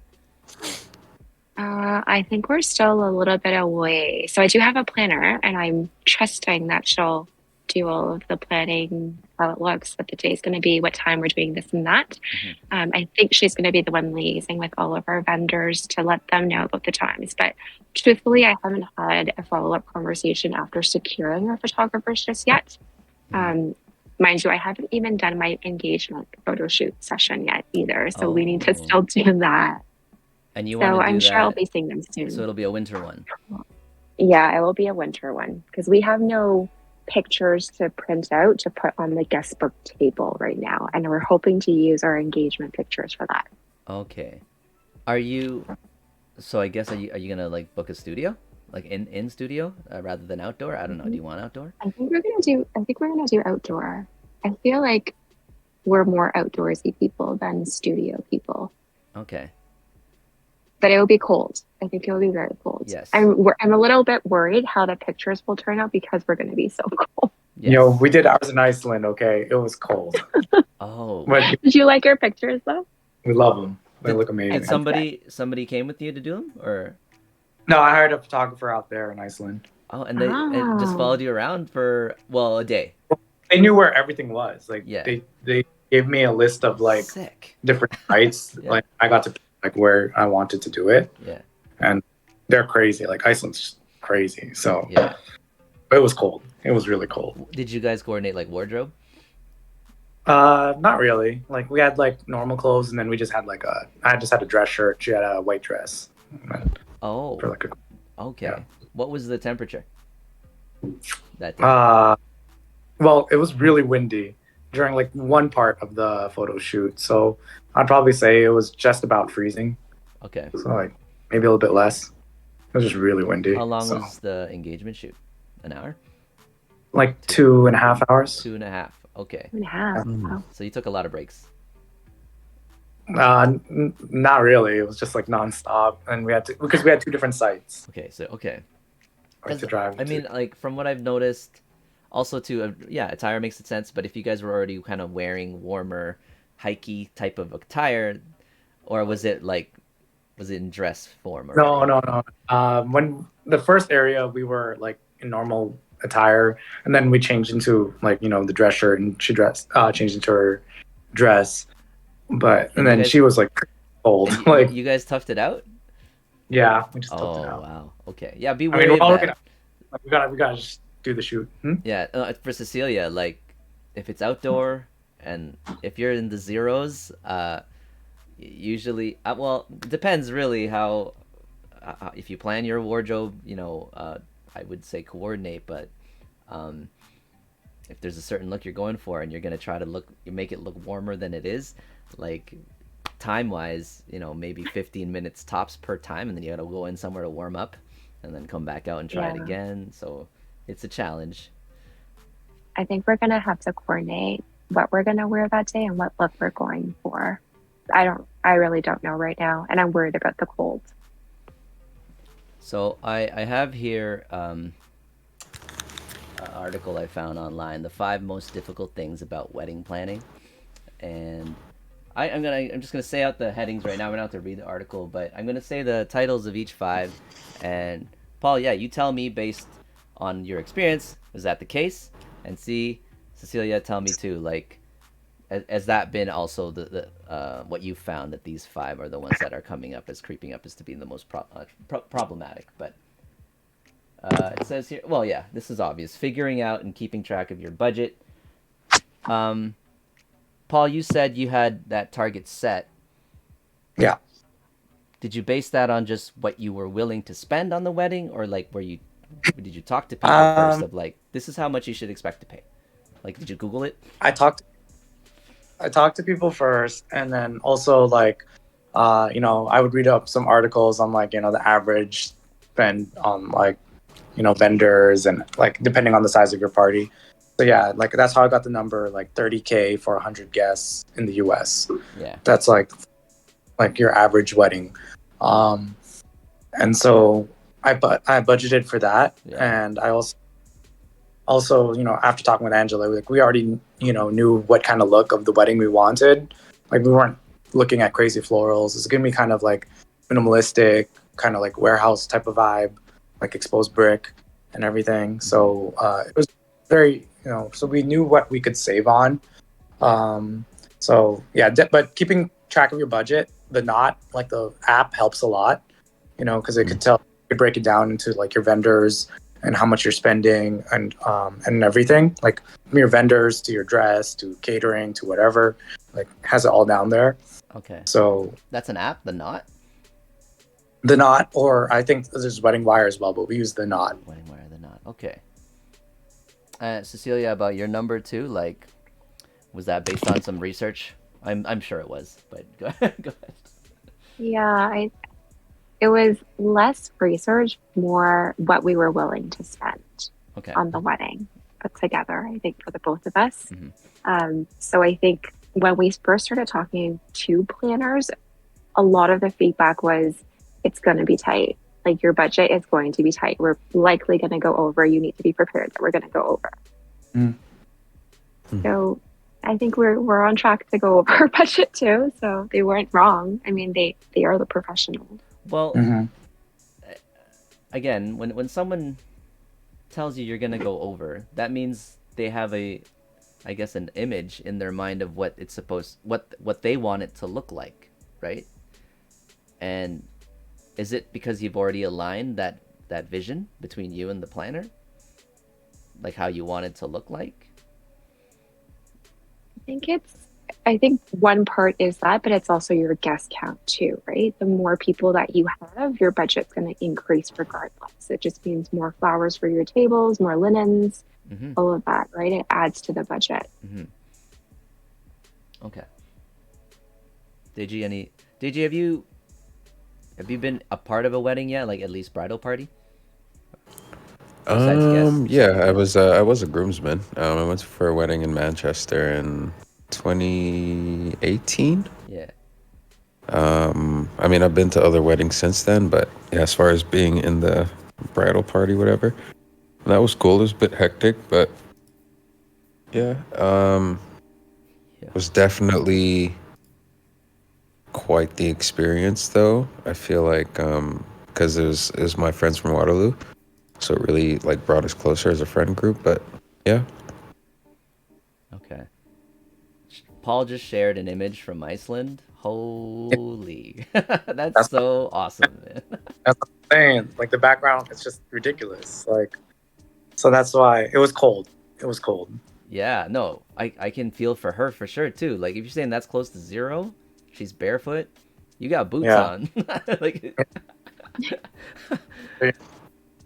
I think we're still a little bit away. So I do have a planner, and I'm trusting that she'll do all of the planning, how it looks, what the day is going to be, what time we're doing this and that. I think she's going to be the one liaising with all of our vendors to let them know about the times. But truthfully, I haven't had a follow-up conversation after securing our photographers just yet. Mind you, I haven't even done my engagement photo shoot session yet either. So we need to still do that. And you So want to do I'm sure I'll that, be seeing them soon. so it'll be a winter one. Yeah, it will be a winter one because we have no pictures to print out to put on the guest book table right now. And we're hoping to use our engagement pictures for that. Okay. So I guess are you gonna like book a studio? like in studio rather than outdoor? I don't know. Do you want outdoor? I think we're gonna do outdoor. I feel like we're more outdoorsy people than studio people. Okay. But it will be cold. I think it will be very cold. Yes. I'm a little bit worried how the pictures will turn out because we're going to be so cold. Yes. Yo, we did ours in Iceland. Okay, it was cold, Oh. but Did you like your pictures though? we love them. They look amazing. And somebody came with you to do them, or? No, I hired a photographer out there in Iceland. Oh, and they it just Ah. followed you around for a day. They knew where everything was. Like Yeah. they gave me a list of like Sick. different sites. Yeah. Like I got to pick, like where I wanted to do it, Yeah. and they're crazy. Like Iceland's just crazy. So Yeah. it was cold. It was really cold. Did you guys coordinate like wardrobe? Not really. Like we had like normal clothes, and then we just had like I just had a dress shirt. She had a white dress. Oh. For like Okay. Yeah. What was the temperature that day? well, it was really windy during like one part of the photo shoot. So I'd probably say it was just about freezing. Okay. So like maybe a little bit less. It was just really windy. How long so. was the engagement shoot? An hour? Like 2.5 hours. 2.5. Okay. 2.5. Mm. Wow. So you took a lot of breaks. Not really. It was just like nonstop, and we had to because we had two different sites Okay. So okay. like, to drive. I mean, to. like from what I've noticed, also too, yeah, attire makes sense. But if you guys were already kind of wearing warmer, hikey type of attire, or was it in dress form? No. When the first area we were like in normal attire, and then we changed into like the dress shirt, and she changed into her dress, and then she was like cold. And like you guys toughed it out. yeah, we just Oh took it out. wow. Okay. Yeah. Be I wary mean, we're of all that. gonna like, we gotta just do the shoot. Yeah, for Cecilia, like if it's outdoor and if you're in the zeros, usually, well, it depends really how if you plan your wardrobe, I would say coordinate, but if there's a certain look you're going for and you're gonna try to make it look warmer than it is, like time wise, maybe 15 minutes tops per time, and then you gotta go in somewhere to warm up and then come back out and try it Yeah. again. So it's a challenge. I think we're going to have to coordinate what we're going to wear that day and what look we're going for. I really don't know right now, and I'm worried about the cold. So I have here an article I found online, the 5 most difficult things about wedding planning, and I'm just gonna say out the headings right now. We don't have to read the article, but I'm gonna say the titles of each 5, and Paul, yeah, you tell me based on your experience, is that the case? And Cecilia, tell me too, like, has that been also the what you found that these 5 are the ones that are creeping up as to being the most problematic? But it says here, well, yeah, this is obvious. Figuring out and keeping track of your budget. Paul, you said you had that target set. Yeah. Did you base that on just what you were willing to spend on the wedding, or like did you talk to people first of like, this is how much you should expect to pay? Like, did you Google it? I talked to people first, and then also like I would read up some articles on like the average spend on like vendors and like depending on the size of your party. So yeah, like that's how I got the number like $30K for 100 guests in the US. Yeah. That's like your average wedding. And so I budgeted for that. Yeah. And I also after talking with Angela, like we already knew what kind of look of the wedding we wanted. Like we weren't looking at crazy florals. It's gonna be kind of like minimalistic, kind of like warehouse type of vibe, like exposed brick and everything. So it was very so we knew what we could save on. So yeah, but keeping track of your budget, the Knot, like the app, helps a lot, because it could break it down into like your vendors and how much you're spending and everything, like from your vendors to your dress to catering to whatever, like has it all down there. Okay. So that's an app, the Knot? The Knot, or I think there's Wedding Wire as well, but we use the Knot. Wedding Wire, the Knot. Okay. Cecilia, about your number 2, like, was that based on some research? I'm sure it was, but go ahead. Yeah, it was less research, more what we were willing to spend Okay. on the wedding put together, I think, for the both of us. Mhm. So I think when we first started talking to planners, a lot of the feedback was it's going to be tight. Like your budget is going to be tight. We're likely going to go over. You need to be prepared that we're going to go over. Mm. So I think we're on track to go over our budget too. So they weren't wrong. I mean, they are the professionals. Well, Mm-hmm. again, when someone tells you you're gonna go over, that means they have I guess, an image in their mind of what it's what they want it to look like, right? And is it because you've already aligned that vision between you and the planner, like how you want it to look like? I think one part is that, but it's also your guest count too, right? The more people that you have, your budget's going to increase regardless. It just means more flowers for your tables, more linens, Mm-hmm. all of that, right? It adds to the budget. Mm-hmm. Okay. Deji, have you been a part of a wedding yet? Like at least bridal party? Besides guests? Yeah, I was a groomsman. I went for a wedding in Manchester in 2018. Yeah. I mean, I've been to other weddings since then, but yeah, as far as being in the bridal party, whatever, that was cool. It was a bit hectic, but yeah, Yeah. it was definitely quite the experience, though. I feel like because it was my friends from Waterloo, so it really like brought us closer as a friend group. But yeah, Okay. Paul just shared an image from Iceland. Holy. That's so awesome, man. That's what I'm saying. Like the background, it's just ridiculous. Like, so that's why it was cold. It was cold. Yeah, no, I can feel for her for sure too. Like if you're saying that's close to zero, she's barefoot, you got boots Yeah. on. Like,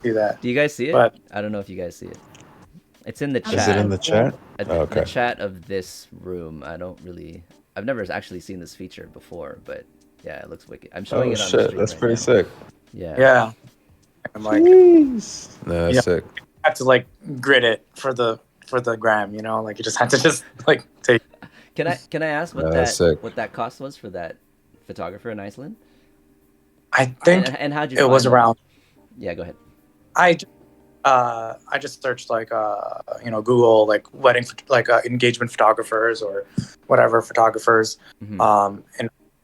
See that? do you guys see it? But I don't know if you guys see it. It's in the Is chat. is it in the chat? The Okay. chat of this room. I've never actually seen this feature before, but yeah, it looks wicked. I'm showing Oh it on the shit, stream that's right pretty now. sick. Yeah. yeah, I'm like, Jeez. No, that's Yeah. sick. I have to like grid it for the gram. You know, like you just have to just like take. Can I ask what That's sick. that cost was for that photographer in Iceland? I think And how'd you it was find them? around. Yeah, go ahead. I just searched like Google like wedding engagement photographers or whatever photographers, Mhm.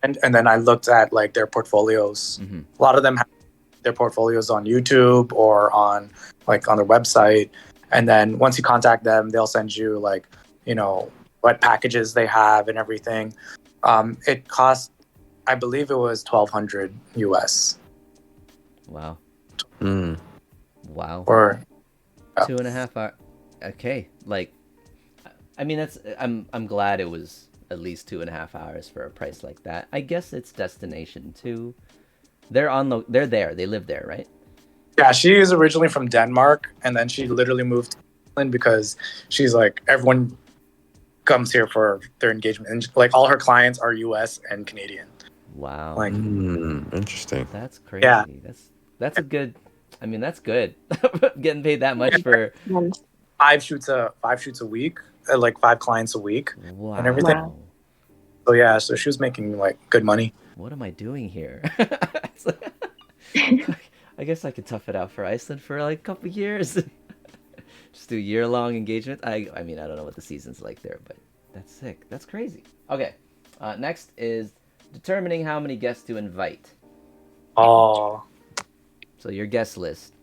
and then I looked at like their portfolios. Mhm. A lot of them have their portfolios on YouTube or on their website, and then once you contact them, they'll send you like what packages they have and everything. It cost, I believe it was $1,200 US Wow. Mm. Wow. or 2.5 hours. Okay, like, I mean, I'm glad it was at least 2.5 hours for a price like that. I guess it's destination too. They're there. They live there, right? Yeah, she is originally from Denmark, and then she literally moved to England because she's like, everyone comes here for their engagement, and like all her clients are U.S. and Canadian. Wow. Like, Interesting. That's crazy. Yeah. That's a good. I mean, that's good. Getting paid that much for. And five shoots a week, like 5 clients a week, Wow. and everything. Wow. So yeah, so she was making like good money. What am I doing here? I guess I could tough it out for Iceland for like a couple years. Just do year-long engagement. I mean, I don't know what the season's like there, but that's sick. That's crazy. Okay. Next is determining how many guests to invite. Oh, So your guest list.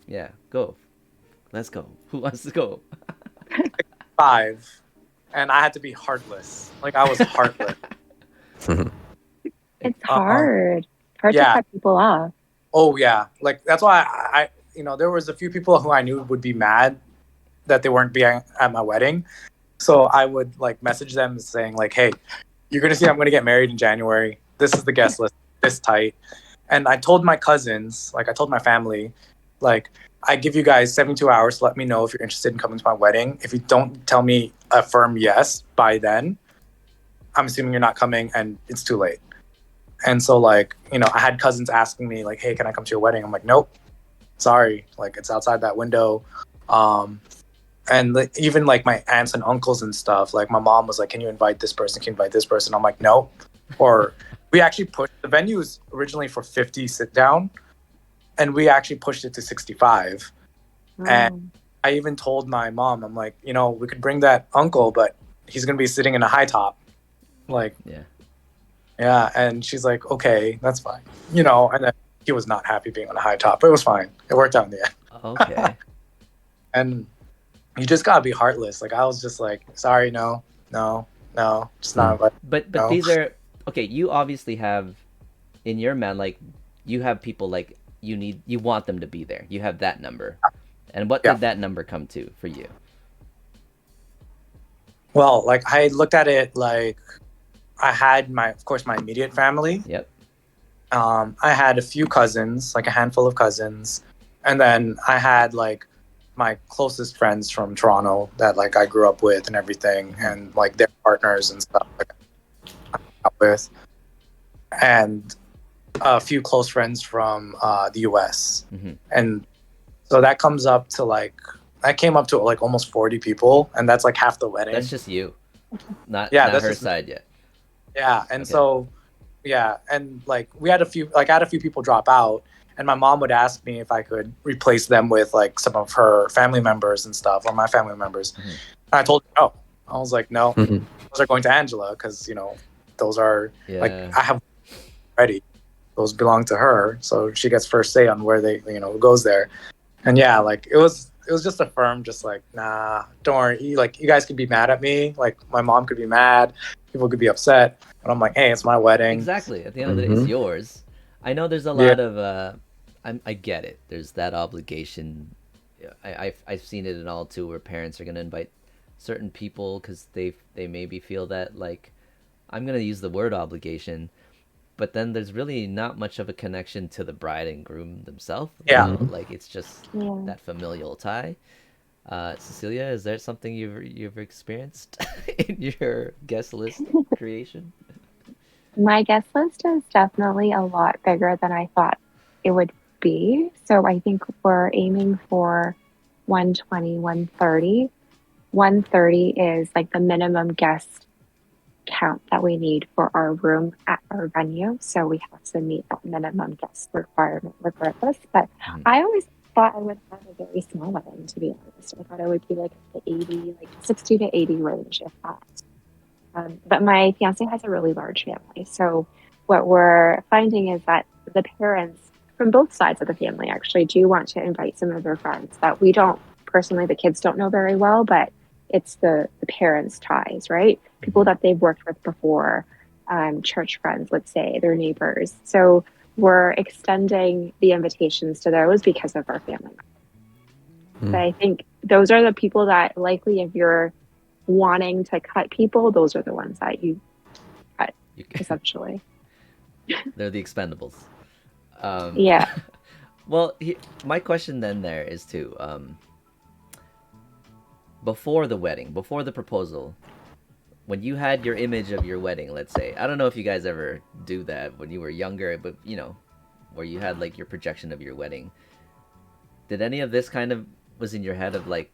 Yeah, go. Let's go. Who wants to go? 5, and I had to be heartless. Like I was heartless. it's hard. Hard yeah. to cut people off. Oh yeah, like that's why I there was a few people who I knew would be mad that they weren't being at my wedding, so I would like message them saying like, "Hey, you're gonna see I'm gonna get married in January. This is the guest list, this tight." And I told my cousins, like I told my family, like I give you guys 72 hours to let me know if you're interested in coming to my wedding. If you don't tell me a firm yes by then, I'm assuming you're not coming, and it's too late. And so like, you know, I had cousins asking me like, hey, can I come to your wedding? I'm like, nope, sorry, like it's outside that window. And even like my aunts and uncles and stuff, like my mom was like, can you invite this person? Can you invite this person? I'm like, no. Or we actually pushed the venues originally for 50 sit down, and we actually pushed it to 65. And I even told my mom, I'm like, you know, we could bring that uncle, but he's going to be sitting in a high top. Like, yeah. And she's like, okay, that's fine. You know, and then he was not happy being on a high top, but it was fine. It worked out in the end. Okay. And you just gotta be heartless. Like I was just like, sorry, no, just not. But no. these are okay. You obviously have in your man, like you have people like you want them to be there. You have that number, and what did that number come to for you? Well, like I looked at it like I had of course my immediate family. Yep. I had a few cousins, like a handful of cousins, and then I had like my closest friends from Toronto that like I grew up with and everything, and like their partners and stuff like I grew up with, and a few close friends from the US. And so that comes up to like that came up to like almost 40 people, and that's like half the wedding. That's just you, not that's her just side yet. Yeah, and so and like I had a few people drop out. And my mom would ask me if I could replace them with like some of her family members and stuff, or my family members. And I told her no. I was like, no, those are going to Angela because, you know, those are like I have already. Those belong to her, so she gets first say on where they, you know, who goes there. And yeah, like it was just a firm, just like, nah, don't worry. Like you guys could be mad at me. Like my mom could be mad. People could be upset. But I'm like, hey, it's my wedding. Exactly. At the end of the day, it's yours. I know there's a lot of I get it. There's that obligation. I've seen it in all too, where parents are going to invite certain people because they maybe feel that like I'm going to use the word obligation, but then there's really not much of a connection to the bride and groom themselves. Yeah, you know? Like it's just that familial tie. Cecilia, is there something you've experienced in your guest list creation? My guest list is definitely a lot bigger than I thought it would be. So I think we're aiming for 120, 130. 130 is like the minimum guest count that we need for our room at our venue. So we have to meet that minimum guest requirement regardless. But I always thought I would have a very small wedding, to be honest. I thought it would be like the 80, like 60 to 80 range, if that. But my fiance has a really large family. So what we're finding is that the parents from both sides of the family actually do want to invite some of their friends that we don't personally, the kids don't know very well, but it's the parents' ties, right? People that they've worked with before, church friends, let's say, their neighbors. So we're extending the invitations to those because of our family. But I think those are the people that likely, if you're wanting to cut people, those are the ones that you cut, essentially. They're the expendables. Yeah. Well, my question then there is too, before the wedding, before the proposal, when you had your image of your wedding, let's say, I don't know if you guys ever do that when you were younger, but you know, where you had like your projection of your wedding. Did any of this kind of was in your head of like,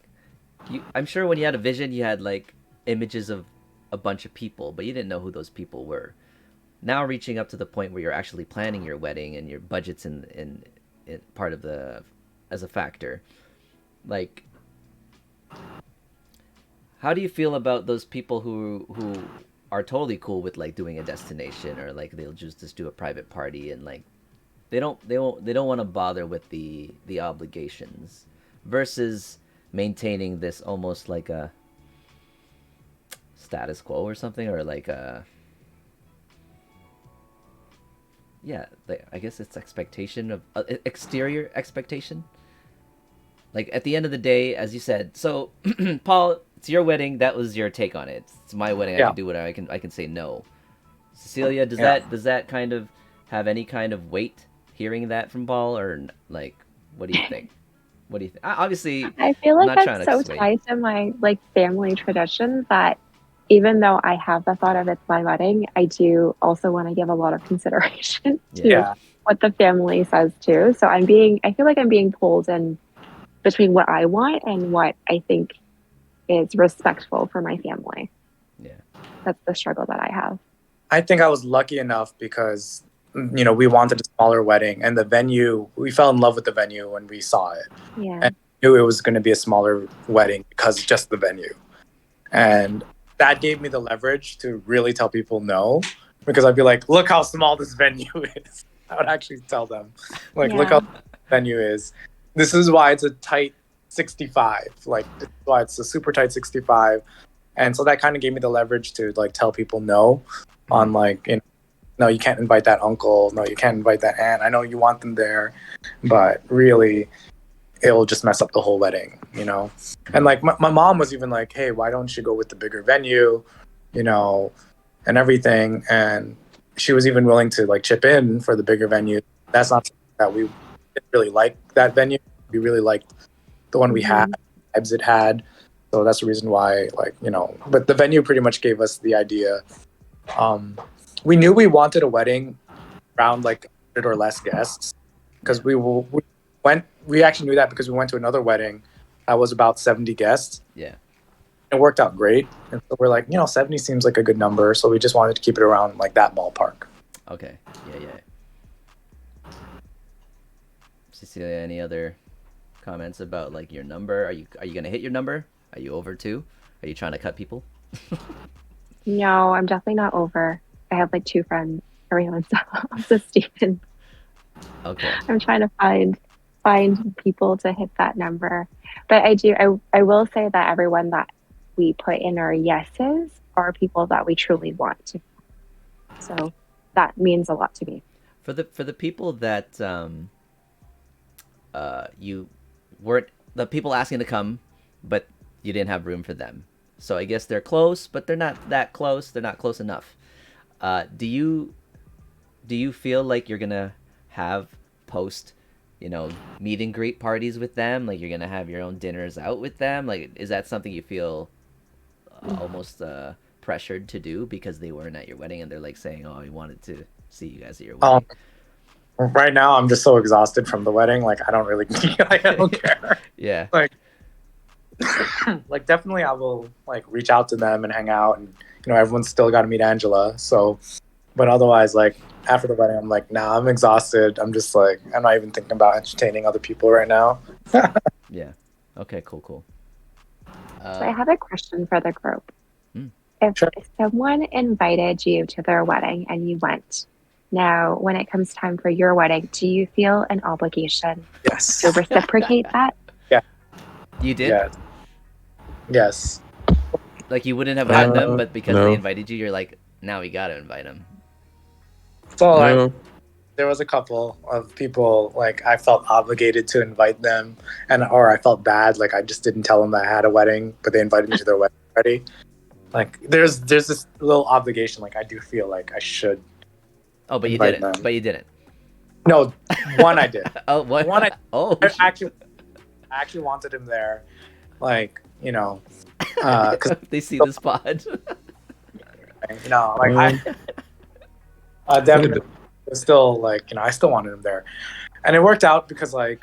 I'm sure when you had a vision, you had like images of a bunch of people, but you didn't know who those people were. Now reaching up to the point where you're actually planning your wedding and your budget's in part of as a factor, like, how do you feel about those people who are totally cool with like doing a destination, or like they'll just do a private party and like they don't want to bother with the obligations, versus maintaining this almost like a status quo or something, or like a I guess it's expectation of exterior expectation. Like at the end of the day, as you said, so Paul, it's your wedding. That was your take on it. It's my wedding. I can do whatever. I can say no. Cecilia, does that kind of have any kind of weight hearing that from Paul, or like, what do you think? What do you think? Obviously, I feel like I'm not that's so tied to my like family tradition that even though I have the thought of it's my wedding, I do also want to give a lot of consideration to Yeah. what the family says too. So I feel like I'm being pulled in between what I want and what I think is respectful for my family. Yeah. That's the struggle that I have. I think I was lucky enough because, we wanted a smaller wedding, and the venue, we fell in love with the venue when we saw it. Yeah. And knew it was going to be a smaller wedding because just the venue. And that gave me the leverage to really tell people no, because I'd be like, look how small this venue is. I would actually tell them, like, look how small the venue is. This is why it's a tight 65. Like, this is why it's a super tight 65. And so that kind of gave me the leverage to like tell people no on like, no, you can't invite that uncle. No, you can't invite that aunt. I know you want them there, but really it'll just mess up the whole wedding, And like my mom was even like, hey, why don't you go with the bigger venue, and everything. And she was even willing to like chip in for the bigger venue. That's not something that we didn't really like that venue. We really liked the one we had, vibes it had. So that's the reason why, like, but the venue pretty much gave us the idea. We knew we wanted a wedding around like 100 or less guests because we actually knew that because we went to another wedding that was about 70 guests. Yeah. It worked out great. And so we're like, 70 seems like a good number. So we just wanted to keep it around like that ballpark. Okay. Yeah. Cecilia, any other comments about like your number? Are you gonna hit your number? Are you over 2? Are you trying to cut people? No, I'm definitely not over. I have like 2 friends. Everyone's also Stephen. Okay. I'm trying to find people to hit that number. But I will say that everyone that we put in our yeses are people that we truly want to. So that means a lot to me. For the people that you weren't, the people asking to come, but you didn't have room for them. So I guess they're close, but they're not that close. They're not close enough. Do you feel like you're gonna have post, meet and greet parties with them? Like you're gonna have your own dinners out with them? Like, is that something you feel almost pressured to do because they weren't at your wedding and they're like saying, "Oh, we wanted to see you guys at your wedding"? Right now, I'm just so exhausted from the wedding. Like, I don't really, I don't care. Yeah. Like, like definitely, I will like reach out to them and hang out, and everyone's still got to meet Angela. So, but otherwise, like after the wedding, I'm like, nah, I'm exhausted. I'm just like, I'm not even thinking about entertaining other people right now. Yeah. Okay. Cool. So I have a question for the group. If Sure. someone invited you to their wedding and you went, now when it comes time for your wedding, do you feel an obligation Yes. to reciprocate that? You did? Yes. Like you wouldn't have had them, but because No. they invited you, you're like, now we gotta invite them. So No. there was a couple of people like I felt obligated to invite them, or I felt bad, like I just didn't tell them that I had a wedding, but they invited me to their wedding already. Like there's this little obligation, like I do feel like I should. Oh, but you invite didn't. them. But you didn't. No, one I did. Oh, what? One I shit. actually wanted him there, like because They see this pod. like I definitely was still like I still wanted him there, and it worked out because like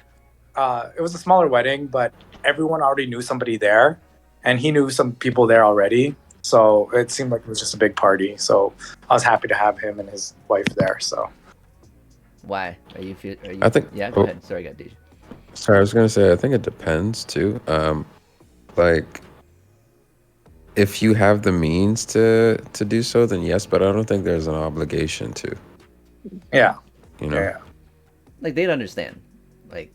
it was a smaller wedding, but everyone already knew somebody there, and he knew some people there already, so it seemed like it was just a big party. So I was happy to have him and his wife there. So Why? Are you? I think- Yeah. Go ahead. Sorry, I got Deji. Sorry, I was gonna say I think it depends too. Like if you have the means to do so, then yes, but I don't think there's an obligation to. yeah, Yeah. Like they'd understand. Like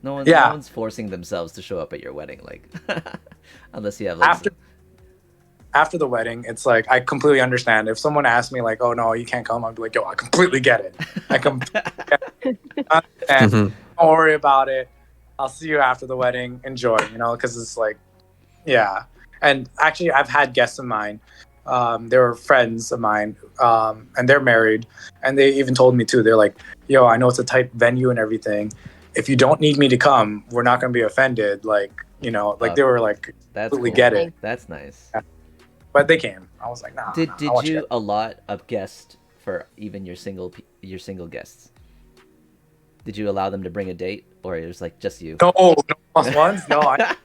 no one's forcing themselves to show up at your wedding. Like unless you have like after the wedding, it's like I completely understand. If someone asked me like, "Oh no, you can't come," I'd be like, "Yo, I completely get it. I completely get it. And don't worry about it. I'll see you after the wedding. Enjoy, because it's like, yeah." And actually, I've had guests of mine. They were friends of mine, and they're married, and they even told me too. They're like, "Yo, I know it's a tight venue and everything. If you don't need me to come, we're not gonna be offended." Like, they were like, that's completely cool. get it. That's nice. but they came. I was like, nah, Did I did want you guys. allot a guest for even your single guests? Did you allow them to bring a date, or it was like just you? No, no plus ones. No, I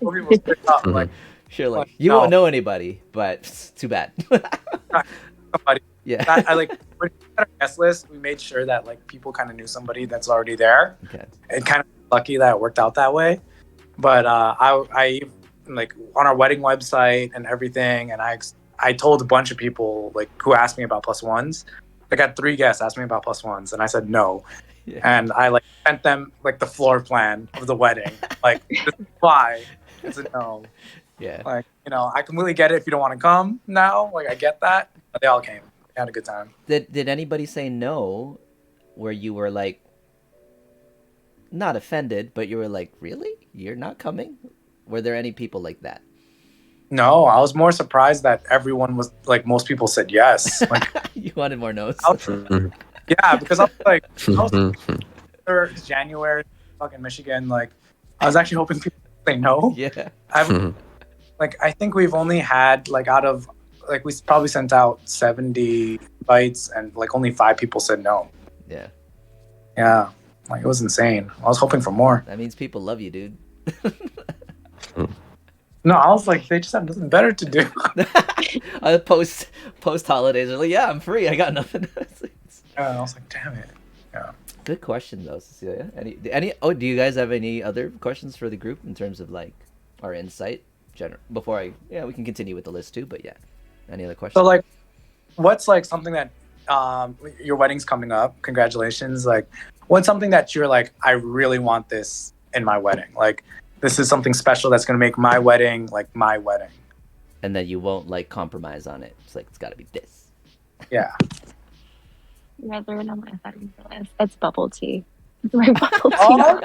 told people straight up. Sure, like Like you won't no, know anybody, but too bad. not somebody. Yeah. I like when we had our guest list, we made sure that like people kind of knew somebody that's already there. Okay. And kind of lucky that it worked out that way. But I like on our wedding website and everything, and I told a bunch of people like who asked me about plus ones. I got 3 guests asked me about plus ones, and I said no. Yeah. And I like sent them like the floor plan of the wedding, like this is why it's a no. Yeah. Like I completely get it if you don't want to come now. Like I get that, but they all came. They had a good time. Did anybody say no, where you were like not offended, but you were like, really? You're not coming? Were there any people like that? No, I was more surprised that everyone was like most people said yes. Like You wanted more no's. yeah, because I was like, it's January, fucking Michigan. Like, I was actually hoping people would say no. Yeah. I think we've only had like out of like we probably sent out 70 invites and like only 5 people said no. Yeah. Yeah, like it was insane. I was hoping for more. That means people love you, dude. No, I was like, they just have nothing better to do. Post holidays, they're like, yeah, I'm free. I got nothing. And I was like, damn it. Yeah. Good question though, Cecilia. Any? Oh, do you guys have any other questions for the group in terms of like our insight? Before we can continue with the list too. But yeah, any other questions? So like, what's like something that your wedding's coming up? Congratulations. Like, what's something that you're like, I really want this in my wedding? Like, this is something special that's gonna make my wedding like my wedding. And then you won't like compromise on it. It's like it's got to be this. Yeah. Yeah, they're on my wedding list. It's bubble tea. It's my bubble tea. Oh,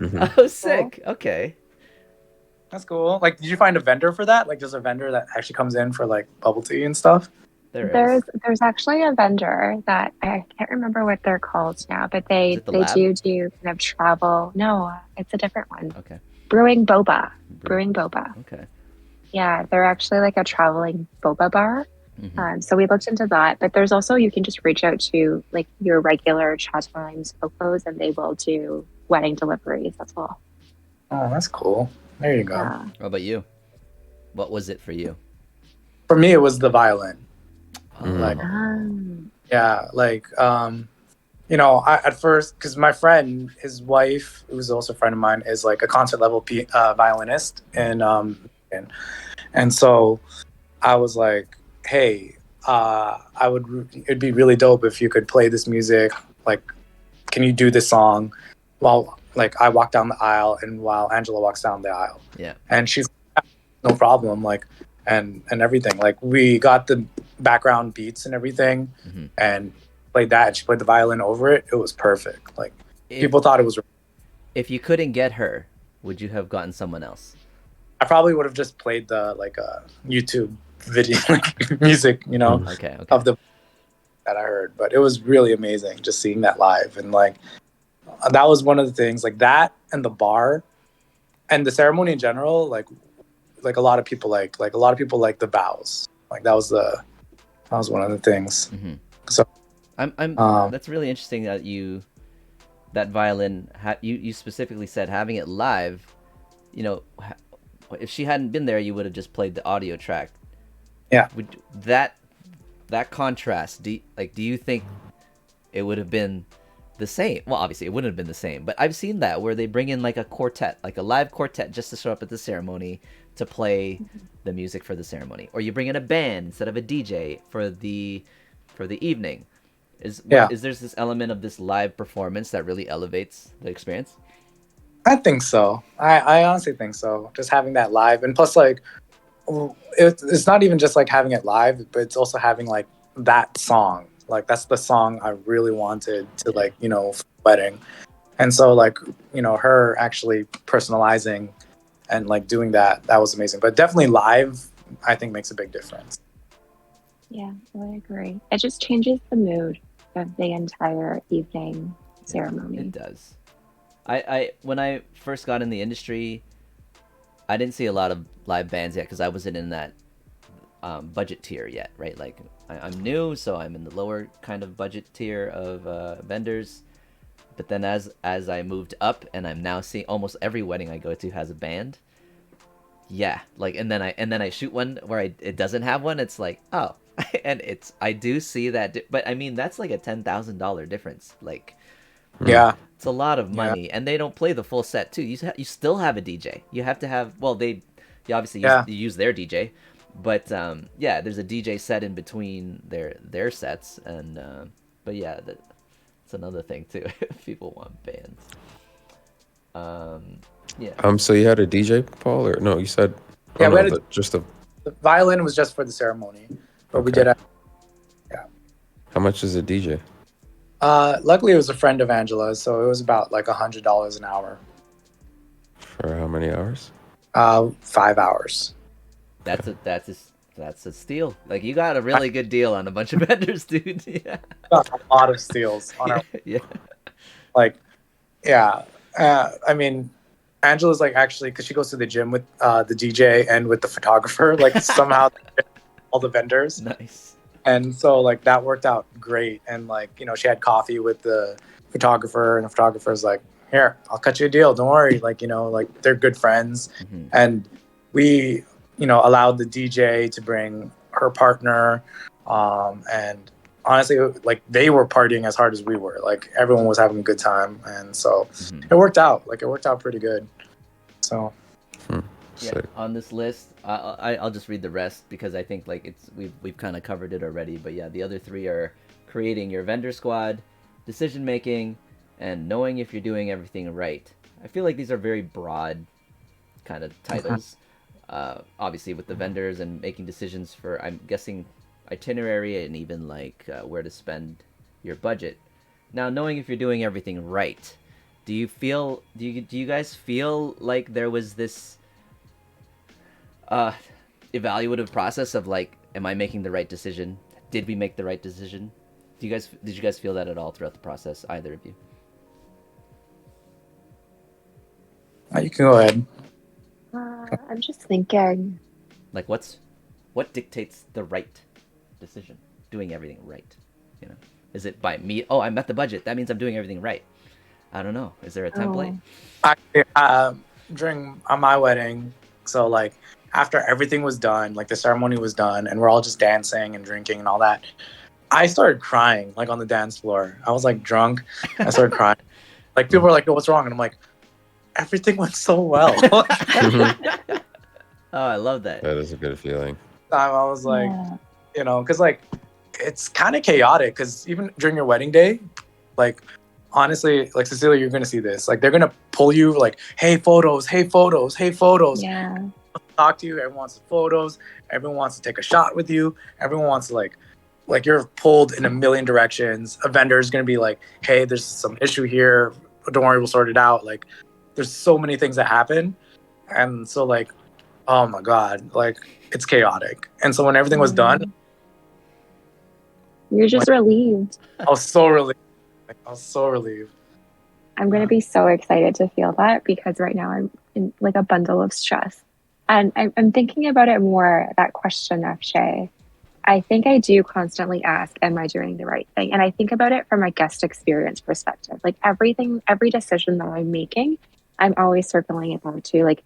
okay. Oh, sick. Okay. That's cool. Like, did you find a vendor for that? Like, there's a vendor that actually comes in for like bubble tea and stuff. There's actually a vendor that I can't remember what they're called now, but they do kind of travel. No, it's a different one. Okay. Brewing Boba. Okay. Yeah, they're actually like a traveling boba bar. Mm-hmm. So we looked into that, but there's also, you can just reach out to like your regular Chattimes Cocos and they will do wedding deliveries as well. Oh, that's cool. There you go. Yeah. How about you? What was it for you? For me, it was the violin. Like, yeah, like, at first, because my friend, his wife, who's also a friend of mine, is like a concert level violinist. And so I was like, hey, it'd be really dope if you could play this music. Like, can you do this song while like I walk down the aisle and while Angela walks down the aisle? Yeah. And she's like, no problem. Like, and everything. Like, we got the background beats and everything and played that. And she played the violin over it. It was perfect. Like, people thought it was. If you couldn't get her, would you have gotten someone else? I probably would have just played the like YouTube video like music, Okay. of the that I heard. But it was really amazing just seeing that live, and like that was one of the things, like that and the bar and the ceremony in general. Like a lot of people like the vows. Like that was one of the things. Mm-hmm. So I'm that's really interesting that that violin you specifically said having it live. If she hadn't been there, you would have just played the audio track. Yeah. Would that contrast? Do you think it would have been the same? Well, obviously it wouldn't have been the same, but I've seen that where they bring in like a quartet, like a live quartet, just to show up at the ceremony to play the music for the ceremony, or you bring in a band instead of a DJ for the evening. Is there this element of this live performance that really elevates the experience? I think so. I honestly think so. Just having that live, and plus, like, it's not even just like having it live, but it's also having like that song. Like that's the song I really wanted to wedding, and so like her actually personalizing and like doing that was amazing. But definitely live, I think makes a big difference. Yeah, I agree. It just changes the mood of the entire evening ceremony. It does. I when I first got in the industry, I didn't see a lot of live bands yet because I wasn't in that budget tier yet, right? Like I'm new, so I'm in the lower kind of budget tier of vendors. But then as I moved up, and I'm now seeing almost every wedding I go to has a band. Yeah, like and then I shoot one where it doesn't have one. It's like, oh, and I do see that, but I mean that's like a $10,000 difference. Like, Yeah. it's a lot of money, and they don't play the full set too. You still have a DJ. You have to have, well, you obviously use their DJ, but yeah, there's a DJ set in between their sets, and but yeah, that's another thing too. If people want bands. Yeah. So you had a DJ, Paul, or no? You said Yeah, we had just a. the violin was just for the ceremony, but we Okay. did. How much is a DJ? Luckily, it was a friend of Angela's, so it was about like $100 an hour. For how many hours? 5 hours. That's a steal. Like you got a really good deal on a bunch of vendors, dude. Yeah. Got a lot of steals on our Yeah. like, yeah. I mean, Angela's like actually because she goes to the gym with the DJ and with the photographer. Like somehow all the vendors. Nice. And so like that worked out great. And like, you know, she had coffee with the photographer, and the photographer's like, here, I'll cut you a deal. Don't worry. Like, you know, like they're good friends. Mm-hmm. And we, you know, allowed the DJ to bring her partner. And honestly, like they were partying as hard as we were. Like everyone was having a good time. And so it worked out. Like it worked out pretty good. So yeah, on this list, I'll just read the rest because I think like we've kind of covered it already. But yeah, the other three are creating your vendor squad, decision making, and knowing if you're doing everything right. I feel like these are very broad kind of titles. Obviously with the vendors and making decisions for, I'm guessing, itinerary and even like where to spend your budget. Now, knowing if you're doing everything right, do you guys feel like there was this evaluative process of like, am I making the right decision? Did we make the right decision? Did you guys feel that at all throughout the process, either of you? you can go ahead. I'm just thinking. Like what dictates the right decision? Doing everything right, you know? Is it by me? Oh, I met the budget. That means I'm doing everything right. I don't know. Is there a template? During my wedding, so like after everything was done, like the ceremony was done, and we're all just dancing and drinking and all that, I started crying like on the dance floor. I was like drunk. I started crying. Like people were like, "Oh, what's wrong?" And I'm like, "Everything went so well." Oh, I love that. That is a good feeling. I was like, you know, because like it's kind of chaotic. Because even during your wedding day, like honestly, like Cecilia, you're gonna see this. Like they're gonna pull you, like, "Hey, photos! Hey, photos! Hey, photos!" Yeah. Talk to you. Everyone wants photos. Everyone wants to take a shot with you. Everyone wants to like you're pulled in a million directions. A vendor is gonna be like, "Hey, there's some issue here. Don't worry, we'll sort it out." Like, there's so many things that happen, and so like, oh my god, like it's chaotic. And so when everything was done, You're just relieved. I was so relieved. Like, I was so relieved. I'm going to be so excited to feel that because right now I'm in like a bundle of stress. And I'm thinking about it more, that question of Shay. I think I do constantly ask, am I doing the right thing? And I think about it from a guest experience perspective. Like every decision that I'm making, I'm always circling it back to like,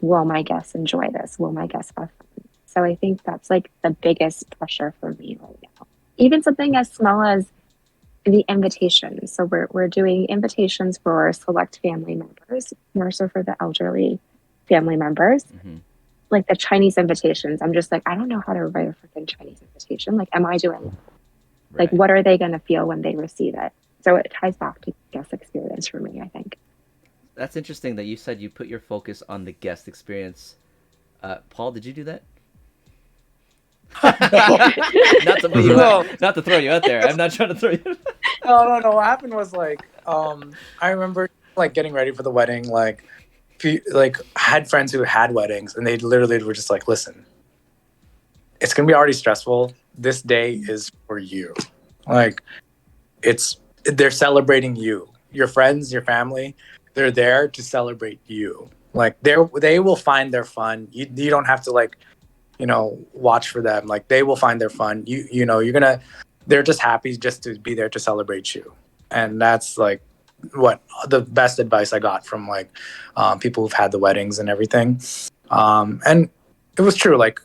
will my guests enjoy this? Will my guests have fun? So I think that's like the biggest pressure for me right now. Even something as small as the invitations. So we're doing invitations for select family members, more so for the elderly family members. Mm-hmm. Like the Chinese invitations, I'm just like, I don't know how to write a freaking Chinese invitation. Like, am I doing it? Like, what are they going to feel when they receive it? So it ties back to guest experience for me, I think. That's interesting that you said you put your focus on the guest experience. Paul, did you do that? not to throw you out there. I'm not trying to throw you. No. What happened was like, I remember like getting ready for the wedding. Like I had friends who had weddings, and they literally were just like, "Listen, it's gonna be already stressful. This day is for you. Like, they're celebrating you. Your friends, your family, they're there to celebrate you. Like they will find their fun. You don't have to like, watch for them. Like they will find their fun. They're just happy just to be there to celebrate you. And that's like what the best advice I got from like people who've had the weddings and everything. And it was true. Like,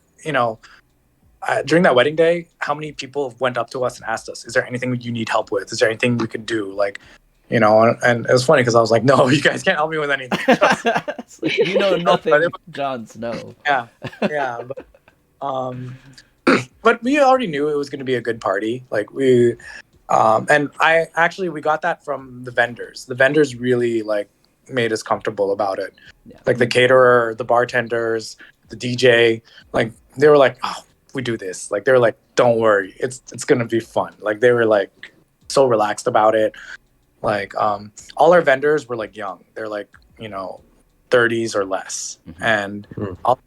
during that wedding day, how many people went up to us and asked us, is there anything you need help with? Is there anything we could do? Like, and it was funny because I was like, no, you guys can't help me with anything. It's like, nothing, John's no. Yeah. Yeah. But we already knew it was going to be a good party. Like we got that from the vendors. The vendors really like made us comfortable about it. Yeah. Like the caterer, the bartenders, the DJ, like they were like, oh, we do this. Like they were like, don't worry, it's gonna be fun. Like they were like so relaxed about it. Like all our vendors were like young. They're like 30s or less, and all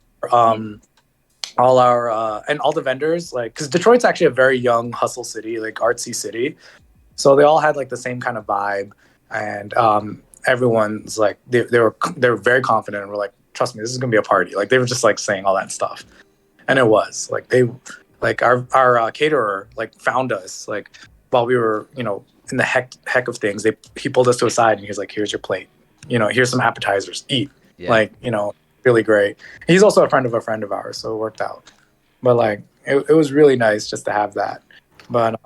the vendors, like, because Detroit's actually a very young hustle city, like artsy city, so they all had like the same kind of vibe, and everyone's like they were very confident and were like, trust me, this is gonna be a party. Like they were just like saying all that stuff, and it was like our caterer like found us like while we were in the heck of things. He pulled us to a side and he was like, here's your plate, here's some appetizers, eat. Like really great. He's also a friend of ours, so it worked out. But like it was really nice just to have that. But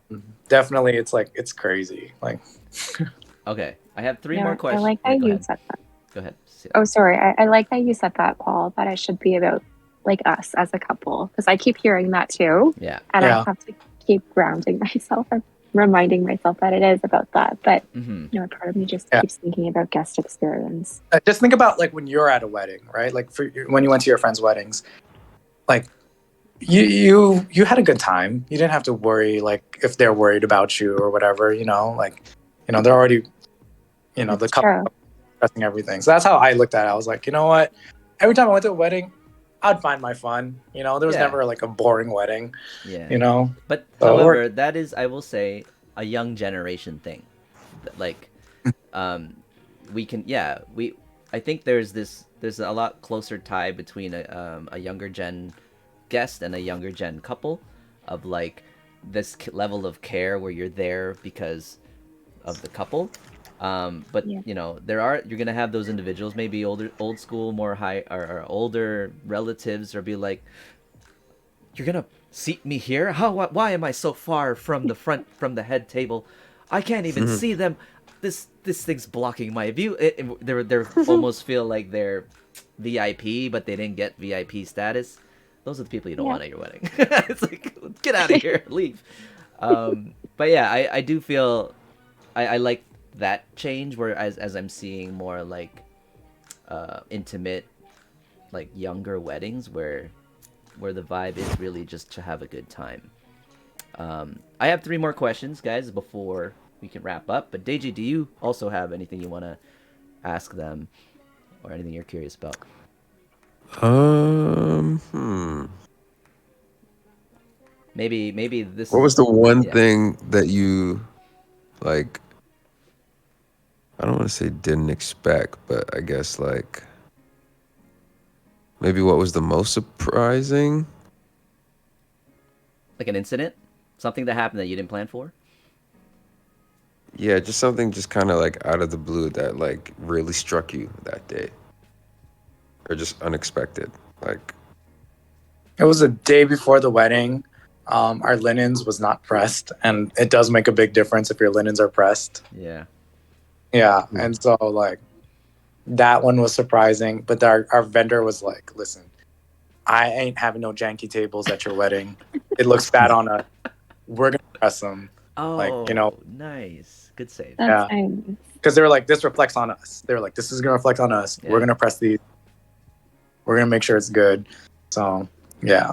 definitely it's crazy. Like Okay, I have three more questions. I like how you said that. Go ahead. Oh, sorry. I like how you said that, Paul, that it should be about like us as a couple, because I keep hearing that too. Yeah. And I have to keep grounding myself and reminding myself that it is about that. But part of me just keeps thinking about guest experience. Just think about like when you're at a wedding, right? Like when you went to your friends' weddings, like you had a good time. You didn't have to worry like if they're worried about you or whatever. Like they're already the couple pressing everything. So that's how I looked at it. I was like, you know what? Every time I went to a wedding, I'd find my fun. There was never like a boring wedding. Yeah. But however, that is, I will say, a young generation thing. Like, we can, I think there's a lot closer tie between a younger gen guest and a younger gen couple, of like this level of care where you're there because of the couple. But you're gonna have those individuals, maybe old school, more high or older relatives, or be like, you're gonna seat me here? Why am I so far from the front, from the head table? I can't even see them. This thing's blocking my view. They almost feel like they're VIP, but they didn't get VIP status. Those are the people you don't want at your wedding. It's like, get out of here, leave. But yeah, I do feel I like that change, where as I'm seeing more like intimate, like younger weddings where the vibe is really just to have a good time. I have 3 more questions, guys, before we can wrap up. But Deji, do you also have anything you want to ask them, or anything you're curious about? Maybe this. What was the one thing that you like? I don't want to say didn't expect, but I guess like maybe what was the most surprising? Like an incident? Something that happened that you didn't plan for? Yeah, just something just kind of like out of the blue that like really struck you that day. Or just unexpected. Like, it was a day before the wedding. Our linens was not pressed, and it does make a big difference if your linens are pressed. Yeah. Yeah, and so like that one was surprising, but our vendor was like, "Listen, I ain't having no janky tables at your wedding. It looks bad on us. We're gonna press them." Oh, nice, good save. That's because they were like, "This reflects on us." They were like, "This is gonna reflect on us. Yeah. We're gonna press these. We're gonna make sure it's good." So yeah,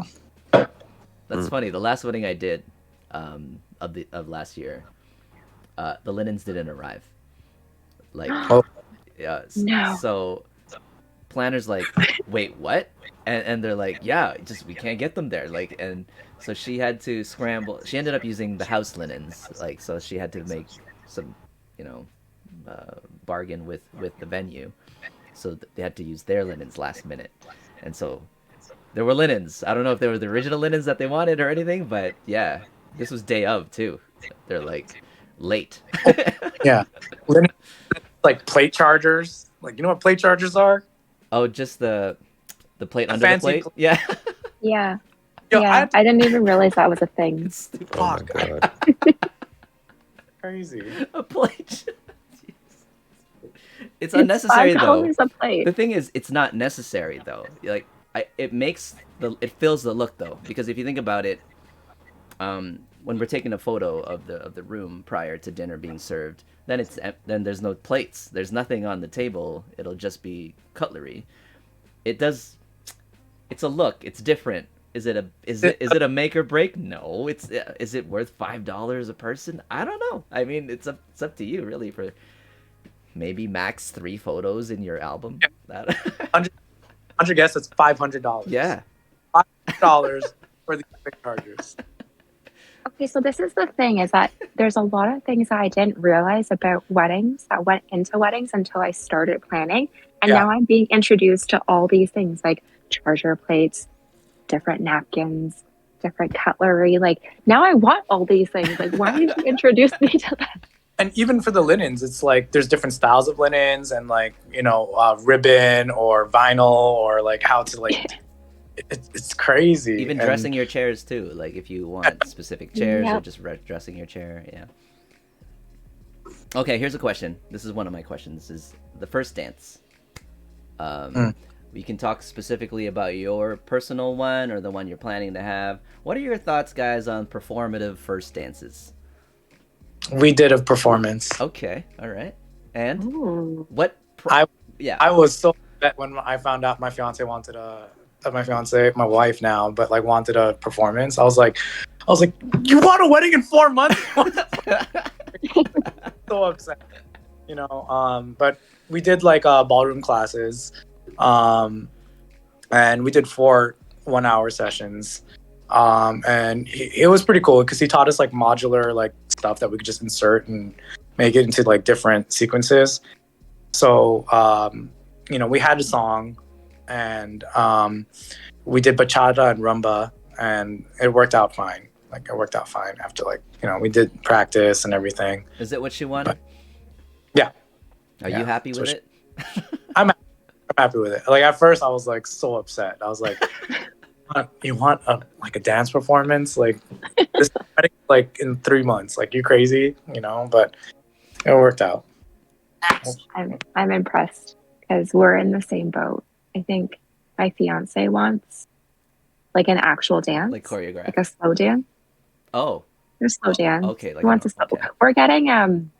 that's funny. The last wedding I did, of last year, the linens didn't arrive. Like, yeah. No. So planner's like, wait, what? And they're like, yeah, just we can't get them there. Like, and so she had to scramble. She ended up using the house linens. Like, so she had to make some, bargain with the venue. so they had to use their linens last minute, and so there were linens. I don't know if they were the original linens that they wanted or anything, but yeah, this was day of too. They're like late. Yeah. Linen, like plate chargers. Like, you know what plate chargers are? Oh, just the plate A under the fancy plate. Yeah, Yeah. Yo, Yeah. I didn't even realize that was a thing. it's stupid. Oh my Fuck. god. Crazy. A plate. It's It's unnecessary though. $5 a plate. The thing is, it's not necessary though. Like, it fills the look though, because if you think about it, when we're taking a photo of the room prior to dinner being served, then there's no plates. There's nothing on the table. It'll just be cutlery. It's a look. It's different. Is it a make or break? No. Is it worth $5 a person? I don't know. I mean, it's up to you really, for maybe max 3 photos in your album. Yeah. 100 guess it's $500. Yeah. $500 for the plate chargers. Okay, so this is the thing, is that there's a lot of things that I didn't realize about weddings that went into weddings until I started planning. And Yeah. now I'm being introduced to all these things like charger plates, different napkins, different cutlery. Like, now I want all these things. Like, why did you introduce me to that? And even for the linens, it's like there's different styles of linens and like, ribbon or vinyl or like how to like. It's crazy. Even And dressing your chairs too. Like if you want specific chairs or Yep. just dressing your chair. Yeah. Okay, here's a question. This is one of my questions. Is the first dance. We can talk specifically about your personal one or the one you're planning to have. What are your thoughts, guys, on performative first dances? we did a performance. Okay, all right. And Ooh. what? I Yeah. was so upset when I found out my wife now, but like wanted a performance. I was like, you want a wedding in 4 months? So upset, But we did like ballroom classes, and we did 4 1-hour sessions, and it was pretty cool because he taught us like modular like stuff that we could just insert and make it into like different sequences. So we had a song, and we did bachata and rumba, and it worked out fine. Like it worked out fine after we did practice and everything. Is it what she wanted? Yeah. Are you happy with it? I'm happy with it. Like at first I was like so upset. I was like, you want a dance performance? Like this like in 3 months. Like you crazy, but it worked out. I'm impressed because we're in the same boat. I think my fiance wants like an actual dance, Like choreographed. like a slow dance. Oh, A slow dance. okay. He wants a slow. okay. We're getting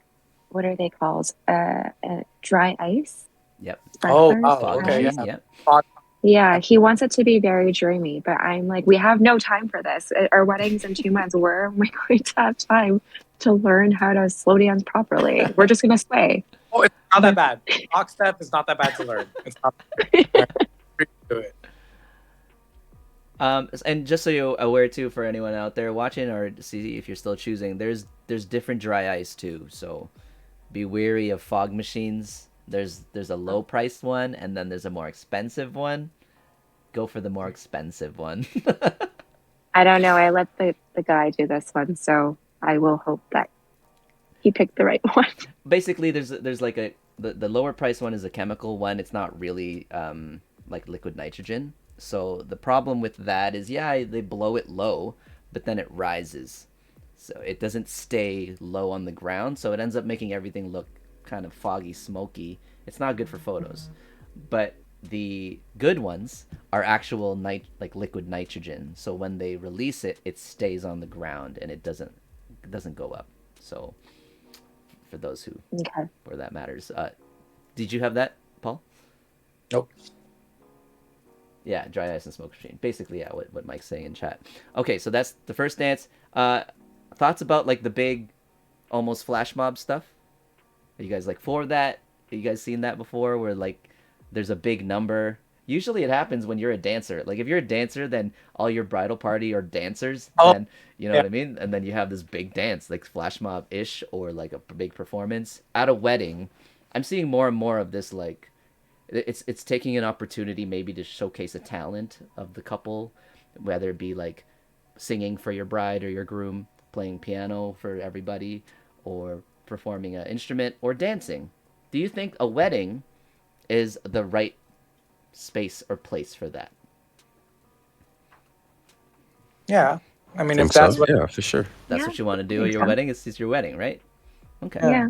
what are they called? Dry ice. Yep. Oh, Sparklers? wow, Fog okay, machine, yeah. Yep. Yeah, he wants it to be very dreamy, but I'm like, we have no time for this. Our wedding's in 2 months. Where am I going to have time to learn how to slow dance properly? We're just gonna sway. Oh, it's not that bad. Box step is not that bad to learn. It's not do it. And just so you're aware too, for anyone out there watching or see if you're still choosing, there's different dry ice too. So be wary of fog machines. There's a low priced one, and then there's a more expensive one. Go for the more expensive one. I don't know. I let the guy do this one, so I will hope that he picked the right one. Basically, there's like the lower price one is a chemical one. It's not really like liquid nitrogen. So the problem with that is, they blow it low, but then it rises. So it doesn't stay low on the ground. So it ends up making everything look kind of foggy, smoky. It's not good for photos. But the good ones are actual like liquid nitrogen. So when they release it, it stays on the ground and it doesn't go up. So for those who Okay. where that matters. Did you have that, Paul? Nope. Yeah, dry ice and smoke machine. Basically, yeah, what Mike's saying in chat. Okay, so that's the first dance. Thoughts about like the big, almost flash mob stuff? Are you guys like for that? Have you guys seen that before? Where like there's a big number. Usually it happens when you're a dancer. Like if you're a dancer, then all your bridal party are dancers. Then you know what I mean. And then you have this big dance, like flash mob ish, or like a big performance at a wedding. I'm seeing more and more of this like it's taking an opportunity maybe to showcase a talent of the couple, whether it be like singing for your bride or your groom, playing piano for everybody, or performing an instrument or dancing. Do you think a wedding is the right space or place for that? Yeah. I mean, Think if that's so? what. Yeah, for sure. That's Yeah, what you want to I do at think your so. wedding. It's your wedding, right? Okay. Yeah,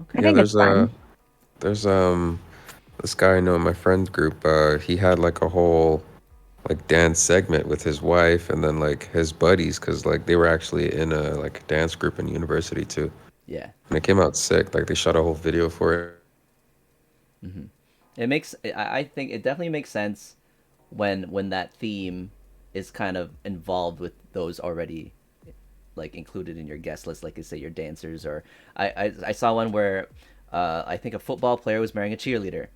Okay. I Yeah, think it's fun. there's this guy I know in my friend group. He had like a whole like dance segment with his wife and then like his buddies, because like they were actually in a like dance group in university too, Yeah. and it came out sick. Like they shot a whole video for it. It makes. I think it definitely makes sense when that theme is kind of involved with those already like included in your guest list, like you say your dancers, or I saw one where I think a football player was marrying a cheerleader,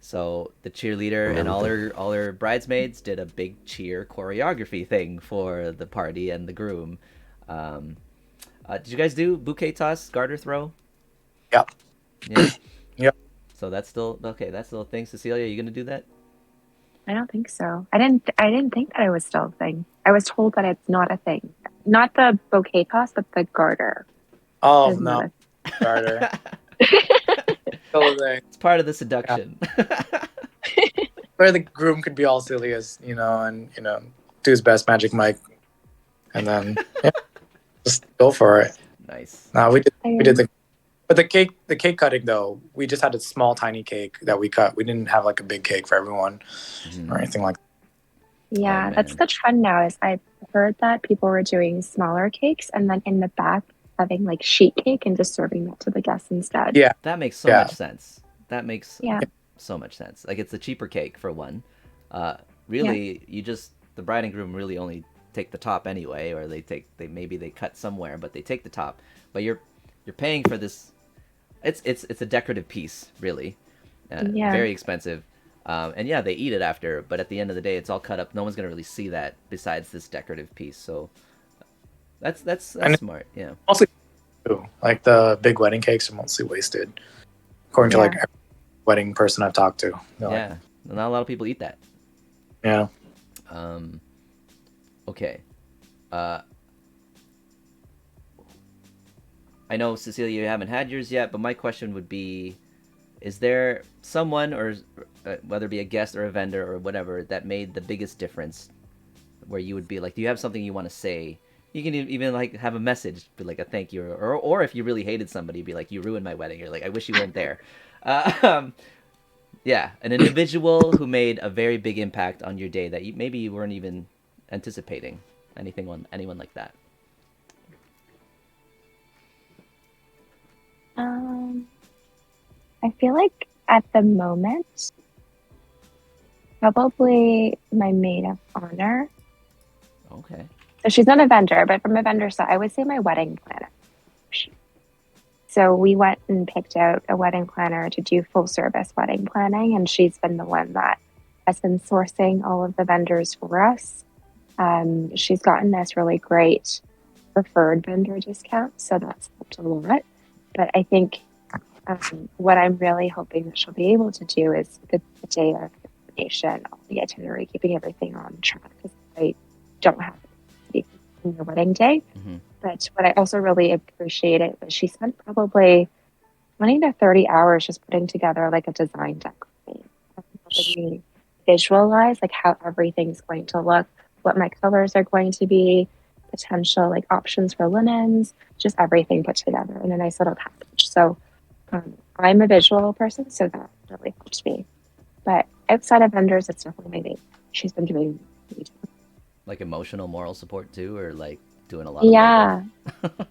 so the cheerleader and Remember all her bridesmaids did a big cheer choreography thing for the party and the groom. um, did you guys do bouquet toss, garter throw? Yeah. Yeah. Yeah. So that's still okay. That's still a thing. Cecilia, are you gonna do that? I don't think so. I didn't think that it was still a thing. I was told that it's not a thing. Not the bouquet toss, but the garter Oh is no, not Carter. Still a thing. It's part of the Yeah. seduction. Where the groom could be all serious, and do his best Magic Mike, and then just go for it. Nice. No, we did a. but the cake cutting though, we just had a small tiny cake that we cut. We didn't have like a big cake for everyone Mhm. or anything like that. Yeah, Oh, that's man. the trend now. Is I've heard that people were doing smaller cakes and then in the back having like sheet cake and just serving that to the guests instead. Yeah. That makes so Yeah. much sense. That makes Yeah. so much sense. Like it's a cheaper cake for one. Really, the bride and groom really only take the top anyway, or they cut somewhere, but they take the top. But you're paying for this. It's a decorative piece, really. Yeah. Very expensive. And yeah, they eat it after, but at the end of the day, it's all cut up. No one's gonna really see that besides this decorative piece. So that's And smart. Yeah. mostly too. Like the big wedding cakes are mostly wasted, according to like Yeah. every wedding person I've talked to. They're like, Yeah. Not a lot of people eat that. yeah. Okay. I know, Cecilia, you haven't had yours yet, but my question would be, is there someone, or whether it be a guest or a vendor or whatever, that made the biggest difference, where you would be like, do you have something you want to say? You can even like have a message, be like a thank you, or if you really hated somebody, be like, you ruined my wedding. You're like, I wish you weren't there. Yeah, an individual who made a very big impact on your day that maybe you weren't even anticipating. Anyone like that? I feel like at the moment, probably my maid of honor. Okay. So she's not a vendor, but from a vendor side, I would say my wedding planner. So we went and picked out a wedding planner to do full service wedding planning, and she's been the one that has been sourcing all of the vendors for us. She's gotten us really great preferred vendor discounts, so that's helped a lot. But I think what I'm really hoping that she'll be able to do is the day of information, all the itinerary, keeping everything on track, because I don't have it on the wedding day. Mm-hmm. But what I also really appreciated was she spent probably 20 to 30 hours just putting together like a design deck for me, helping me visualize like how everything's going to look, what my colors are going to be, potential like options for linens, just everything put together in a nice little package. So I'm a visual person, so that really helped me. But outside of vendors, it's definitely my baby. She's been doing Like emotional, moral support too, or like doing a lot of yeah, labor?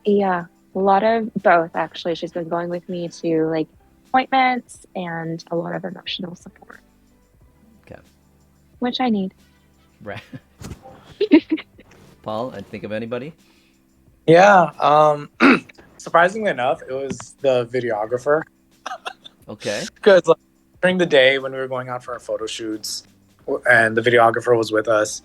yeah, a lot of both actually. She's been going with me to like appointments and a lot of emotional support, Okay. which I need. Right. Paul, I think of anybody? Yeah. Surprisingly enough, it was the videographer. Okay. Because during the day when we were going out for our photo shoots, and the videographer was with us,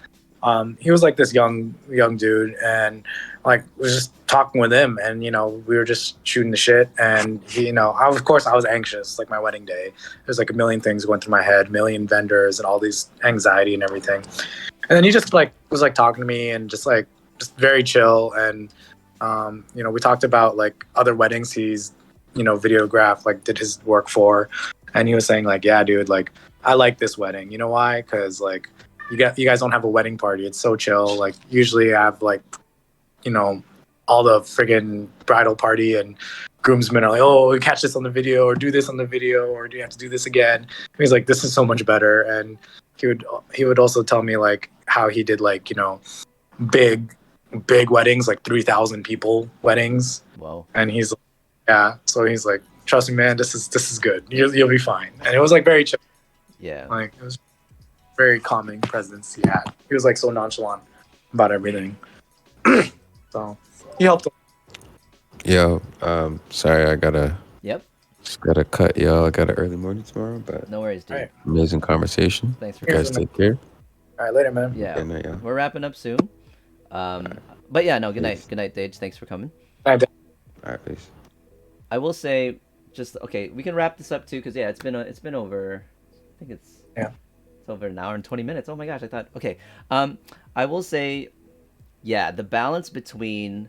He was like this young dude, and like was just talking with him, and we were just shooting the shit, and he, of course I was anxious, like my wedding day. There's like a million things going through my head, million vendors, and all these anxiety and everything. And then he just like was like talking to me, and just very chill, and we talked about like other weddings he's videographed, like did his work for, and he was saying like, yeah, dude, like I like this wedding. You know why? Because like you guys don't have a wedding party. It's so chill. Like usually I have like all the friggin' bridal party and groomsmen are like, oh, we catch this on the video, or do this on the video, or do you have to do this again? And he's like, this is so much better. And he would also tell me like how he did like big weddings, like 3,000 people weddings. Whoa. And he's like, yeah, so he's like, trust me, man, this is good. You'll be fine. And it was like very chill. Yeah. Like it was very calming presence he had. He was like so nonchalant about everything. So he helped. Yo, sorry, Yep. just gotta cut, y'all. I got an early morning tomorrow, but No worries, dude. All right. amazing conversation. Thanks for You guys coming. take care. All right, later, man. Yeah. Good night, y'all. We're wrapping up soon. But yeah, no, good night. Good night, Deji. Thanks for coming. All right, All right, peace. I will say, just okay, we can wrap this up too, because yeah, it's been over. I think it's over an hour and 20 minutes. Oh my gosh, I thought okay. I will say, yeah, the balance between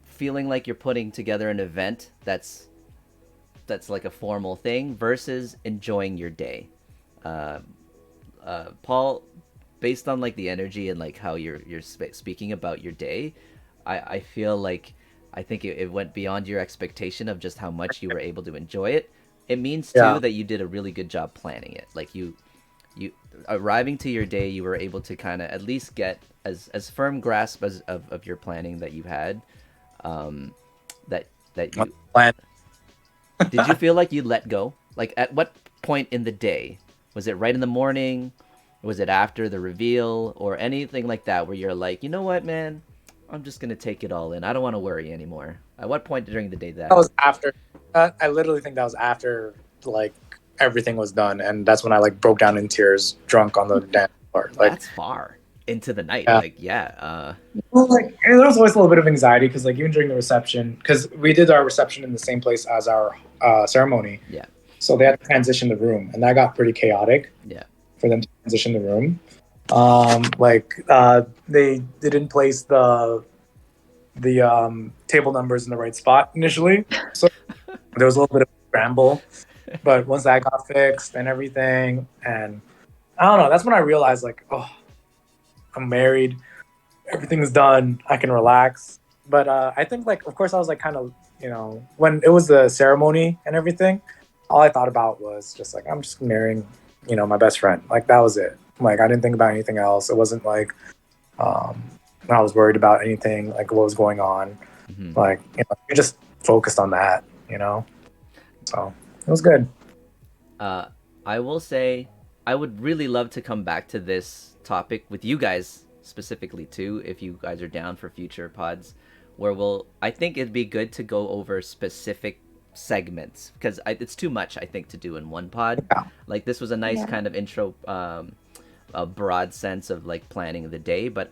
feeling like you're putting together an event that's like a formal thing versus enjoying your day. Paul, based on like the energy and like how you're speaking about your day, I feel like I think it went beyond your expectation of just how much you were able to enjoy it. It means too that you did a really good job planning it. Like you arriving to your day, you were able to kind of at least get as firm grasp of your planning that you had. That you plan. did you feel like you let go? Like at what point in the day? Was it right in the morning? Was it after the reveal or anything like that where you're like, you know what, man, I'm just gonna take it all in. I don't want to worry anymore. At what point during the day that was after. I literally think that was after like everything was done, and that's when I like broke down in tears, drunk on the dance floor. Like that's far into the night. Yeah. Well, like there was always a little bit of anxiety because like even during the reception, because we did our reception in the same place as our ceremony. Yeah. So they had to transition the room, and that got pretty chaotic. Yeah. For them to transition the room, they didn't place the table numbers in the right spot initially, so there was a little bit of a scramble. But once that got fixed and everything, and I don't know, that's when I realized like, oh, I'm married, everything's done, I can relax. But I think like, of course, I was like kind of, when it was the ceremony and everything, all I thought about was just like, I'm just marrying, my best friend. Like that was it. Like I didn't think about anything else. It wasn't like I was worried about anything like what was going on. Mm-hmm. Like we just focused on that. So it was good. I will say I would really love to come back to this topic with you guys specifically too, if you guys are down for future pods, where I think it'd be good to go over specific segments because it's too much I think to do in one pod. Like this was a nice kind of intro, a broad sense of like planning the day, but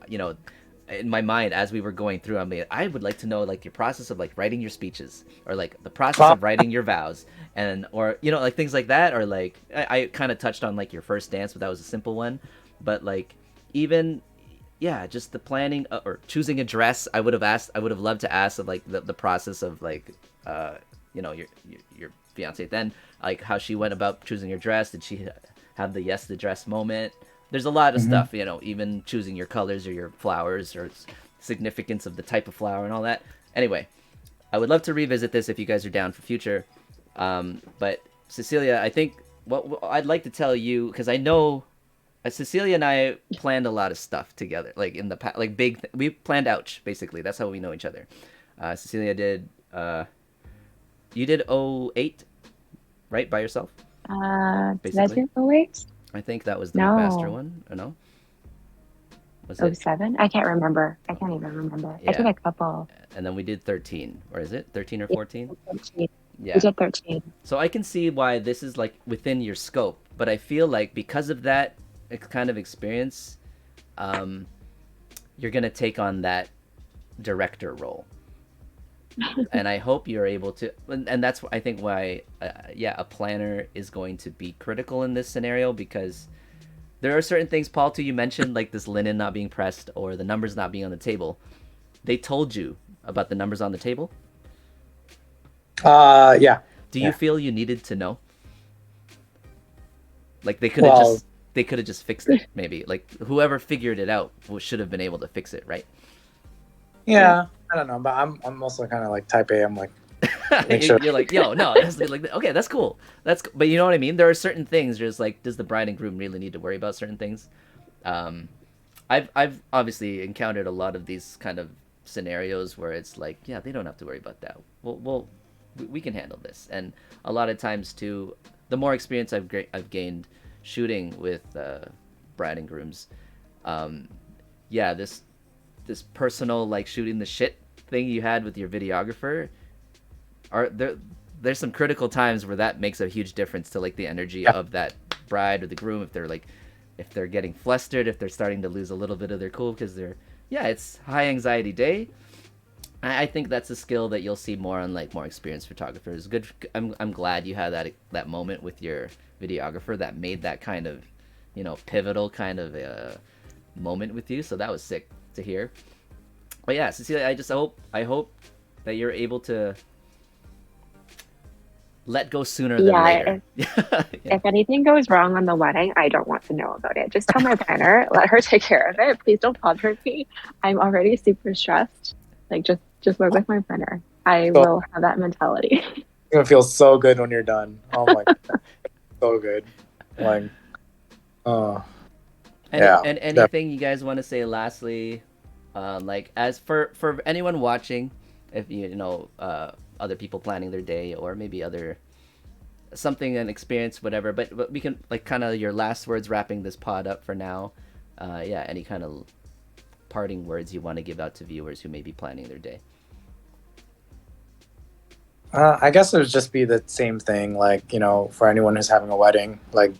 in my mind as we were going through, I would like to know like your process of like writing your speeches or like the process of writing your vows and or like things like that, or like I kind of touched on like your first dance, but that was a simple one. But like even just the planning or choosing a dress, I would have loved to ask of like the process of like your fiance then, like how she went about choosing your dress. Did she have the dress moment? There's a lot of stuff, even choosing your colors or your flowers or significance of the type of flower and all that. Anyway, I would love to revisit this if you guys are down for future. But Cecilia, I think what I'd like to tell you, because I know Cecilia and I planned a lot of stuff together, like in the past, like we planned Ouch, basically. That's how we know each other. Cecilia did, you did 08, right, by yourself? Did I do 08? I think that was the master one, or no? Was it 07? I can't remember. I can't even remember. Yeah. I did a couple. And then we did 13, or is it 13 or 14? 13. Yeah. We did 13. So I can see why this is like within your scope, but I feel like because of that kind of experience, you're gonna take on that director role. And I hope you're able to, and that's I think why a planner is going to be critical in this scenario, because there are certain things, Paul, too, you mentioned, like this linen not being pressed or the numbers not being on the table. They told you about the numbers on the table? Yeah. Do you feel you needed to know? Like they could have just fixed it, maybe. Like whoever figured it out should have been able to fix it, right? Yeah, I don't know, but I'm also kind of like type A. I'm like, make sure. You're like, yo, no, like, okay, that's cool. But you know what I mean? There are certain things. Just like, does the bride and groom really need to worry about certain things? I've obviously encountered a lot of these kind of scenarios where it's like, yeah, they don't have to worry about that. We can handle this. And a lot of times too, the more experience I've gained shooting with bride and grooms, this personal, like, shooting the shit thing you had with your videographer, there's some critical times where that makes a huge difference to like the energy of that bride or the groom, if they're getting flustered, if they're starting to lose a little bit of their cool because it's high anxiety day. I think that's a skill that you'll see more on like more experienced photographers. Good. I'm glad you had that moment with your videographer that made that kind of, pivotal kind of moment with you. So that was sick to hear. But yeah, Cecilia, I hope that you're able to let go sooner than later. If anything goes wrong on the wedding, I don't want to know about it. Just tell my planner, let her take care of it. Please don't bother me. I'm already super stressed. Like just work with my planner. I will have that mentality. It's gonna feel so good when you're done. Oh my god. So good. Like And anything you guys want to say lastly, like as for anyone watching, if other people planning their day or maybe an experience, whatever, but we can like kind of your last words wrapping this pod up for now. Any kind of parting words you want to give out to viewers who may be planning their day. I guess it would just be the same thing, like, for anyone who's having a wedding, like,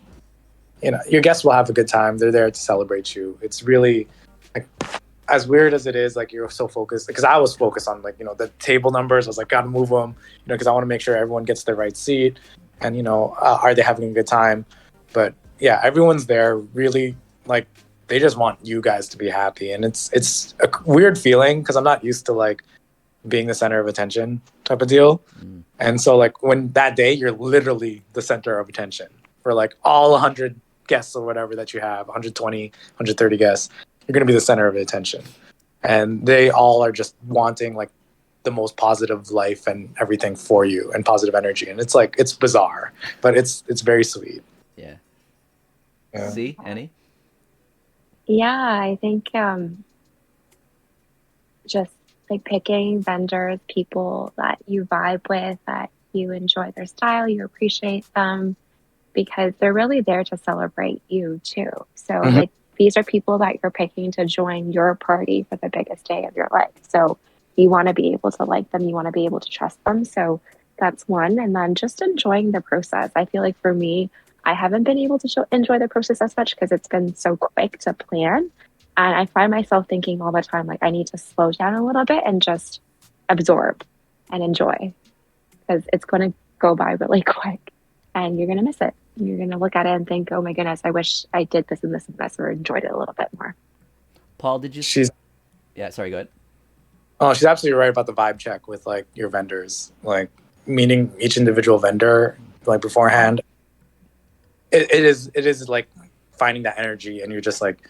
your guests will have a good time. They're there to celebrate you. It's really, like, as weird as it is, like, you're so focused, because I was focused on, like, the table numbers. I was like, gotta move them, because I want to make sure everyone gets the right seat, and, are they having a good time? But yeah, everyone's there really, like, they just want you guys to be happy. And it's a weird feeling because I'm not used to, like, being the center of attention type of deal. And so, like, when that day you're literally the center of attention for like all 100 guests or whatever that you have, 120, 130 guests, you're going to be the center of attention. And they all are just wanting like the most positive life and everything for you and positive energy. And it's like, it's bizarre, but it's very sweet. Yeah. Yeah. See, Annie? Yeah, I think just like picking vendors, people that you vibe with, that you enjoy their style, you appreciate them, because they're really there to celebrate you too. So like these are people that you're picking to join your party for the biggest day of your life. So you want to be able to like them, you want to be able to trust them. So that's one. And then just enjoying the process. I feel like for me, I haven't been able to enjoy the process as much because it's been so quick to plan. And I find myself thinking all the time, like, I need to slow down a little bit and just absorb and enjoy, because it's going to go by really quick and you're going to miss it. You're going to look at it and think, oh my goodness, I wish I did this and this and this, or enjoyed it a little bit more. Paul, did you? Yeah, sorry, go ahead. Oh, she's absolutely right about the vibe check with like your vendors, like meeting each individual vendor like beforehand. It is like finding that energy, and you're just like,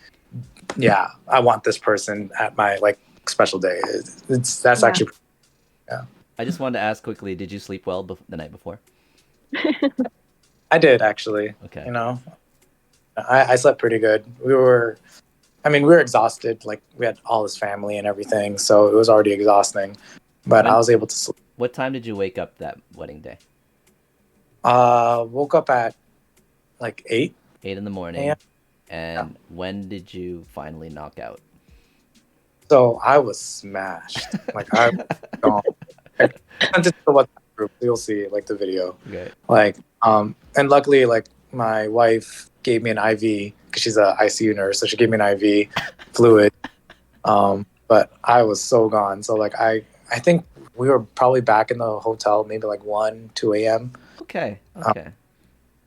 yeah, I want this person at my like special day. Actually, yeah. I just wanted to ask quickly, did you sleep well the night before? I did, actually. Okay. I slept pretty good. We were exhausted. Like, we had all this family and everything, so it was already exhausting. But I was able to sleep. What time did you wake up that wedding day? Woke up at like 8. 8 in the morning. Yeah. And when did you finally knock out? So I was smashed. Like, I sent it to the WhatsApp group. You'll see like the video. Okay. Like, and luckily, like, my wife gave me an IV because she's a ICU nurse, so she gave me an IV fluid. But I was so gone. So like I think we were probably back in the hotel maybe like 1-2 a.m. Okay.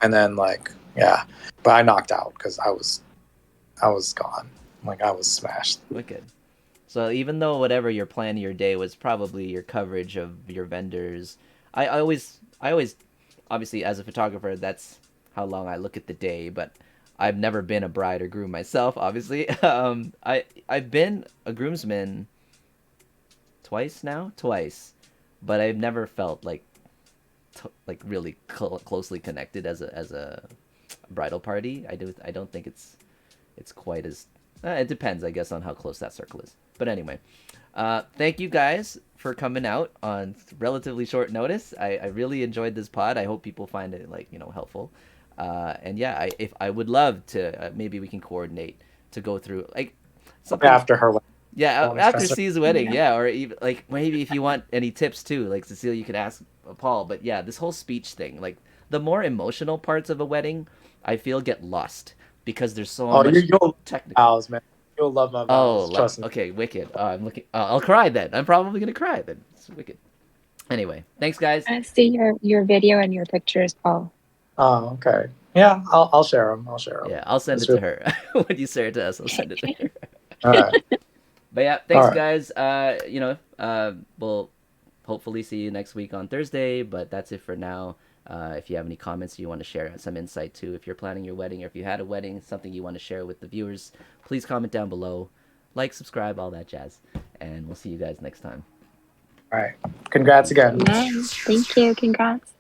And then like yeah, but I knocked out because I was gone. Like I was smashed. Wicked. So even though whatever your plan of your day was probably your coverage of your vendors, I always obviously as a photographer that's how long I look at the day, but I've never been a bride or groom myself, obviously. I've been a groomsman twice, but I've never felt like really closely connected as a bridal party. I don't think it's quite as it depends, I guess, on how close that circle is. But anyway, thank you guys for coming out on relatively short notice. I really enjoyed this pod. I hope people find it helpful. And yeah, if I would love to, maybe we can coordinate to go through like something After her wedding. yeah, after C's wedding, yeah, or even like maybe if you want any tips too, like Cecilia, you could ask Paul. But yeah, this whole speech thing, like the more emotional parts of a wedding, I feel get lost because there's so much you'll technical. vows, man. You'll love my vows. Trust me. Okay, wicked. I'm looking. I'll cry then. I'm probably gonna cry then. It's wicked. Anyway, thanks guys. I see your video and your pictures, Paul. Oh, okay. Yeah, I'll share them. Yeah, I'll send it to her. When you share it to us, I'll send it to her. All right. But yeah, thanks right. guys. We'll hopefully see you next week on Thursday, but that's it for now. If you have any comments you want to share, some insight too, if you're planning your wedding or if you had a wedding, something you want to share with the viewers, please comment down below. Like, subscribe, all that jazz. And we'll see you guys next time. All right. Congrats again. Yes, thank you. Congrats.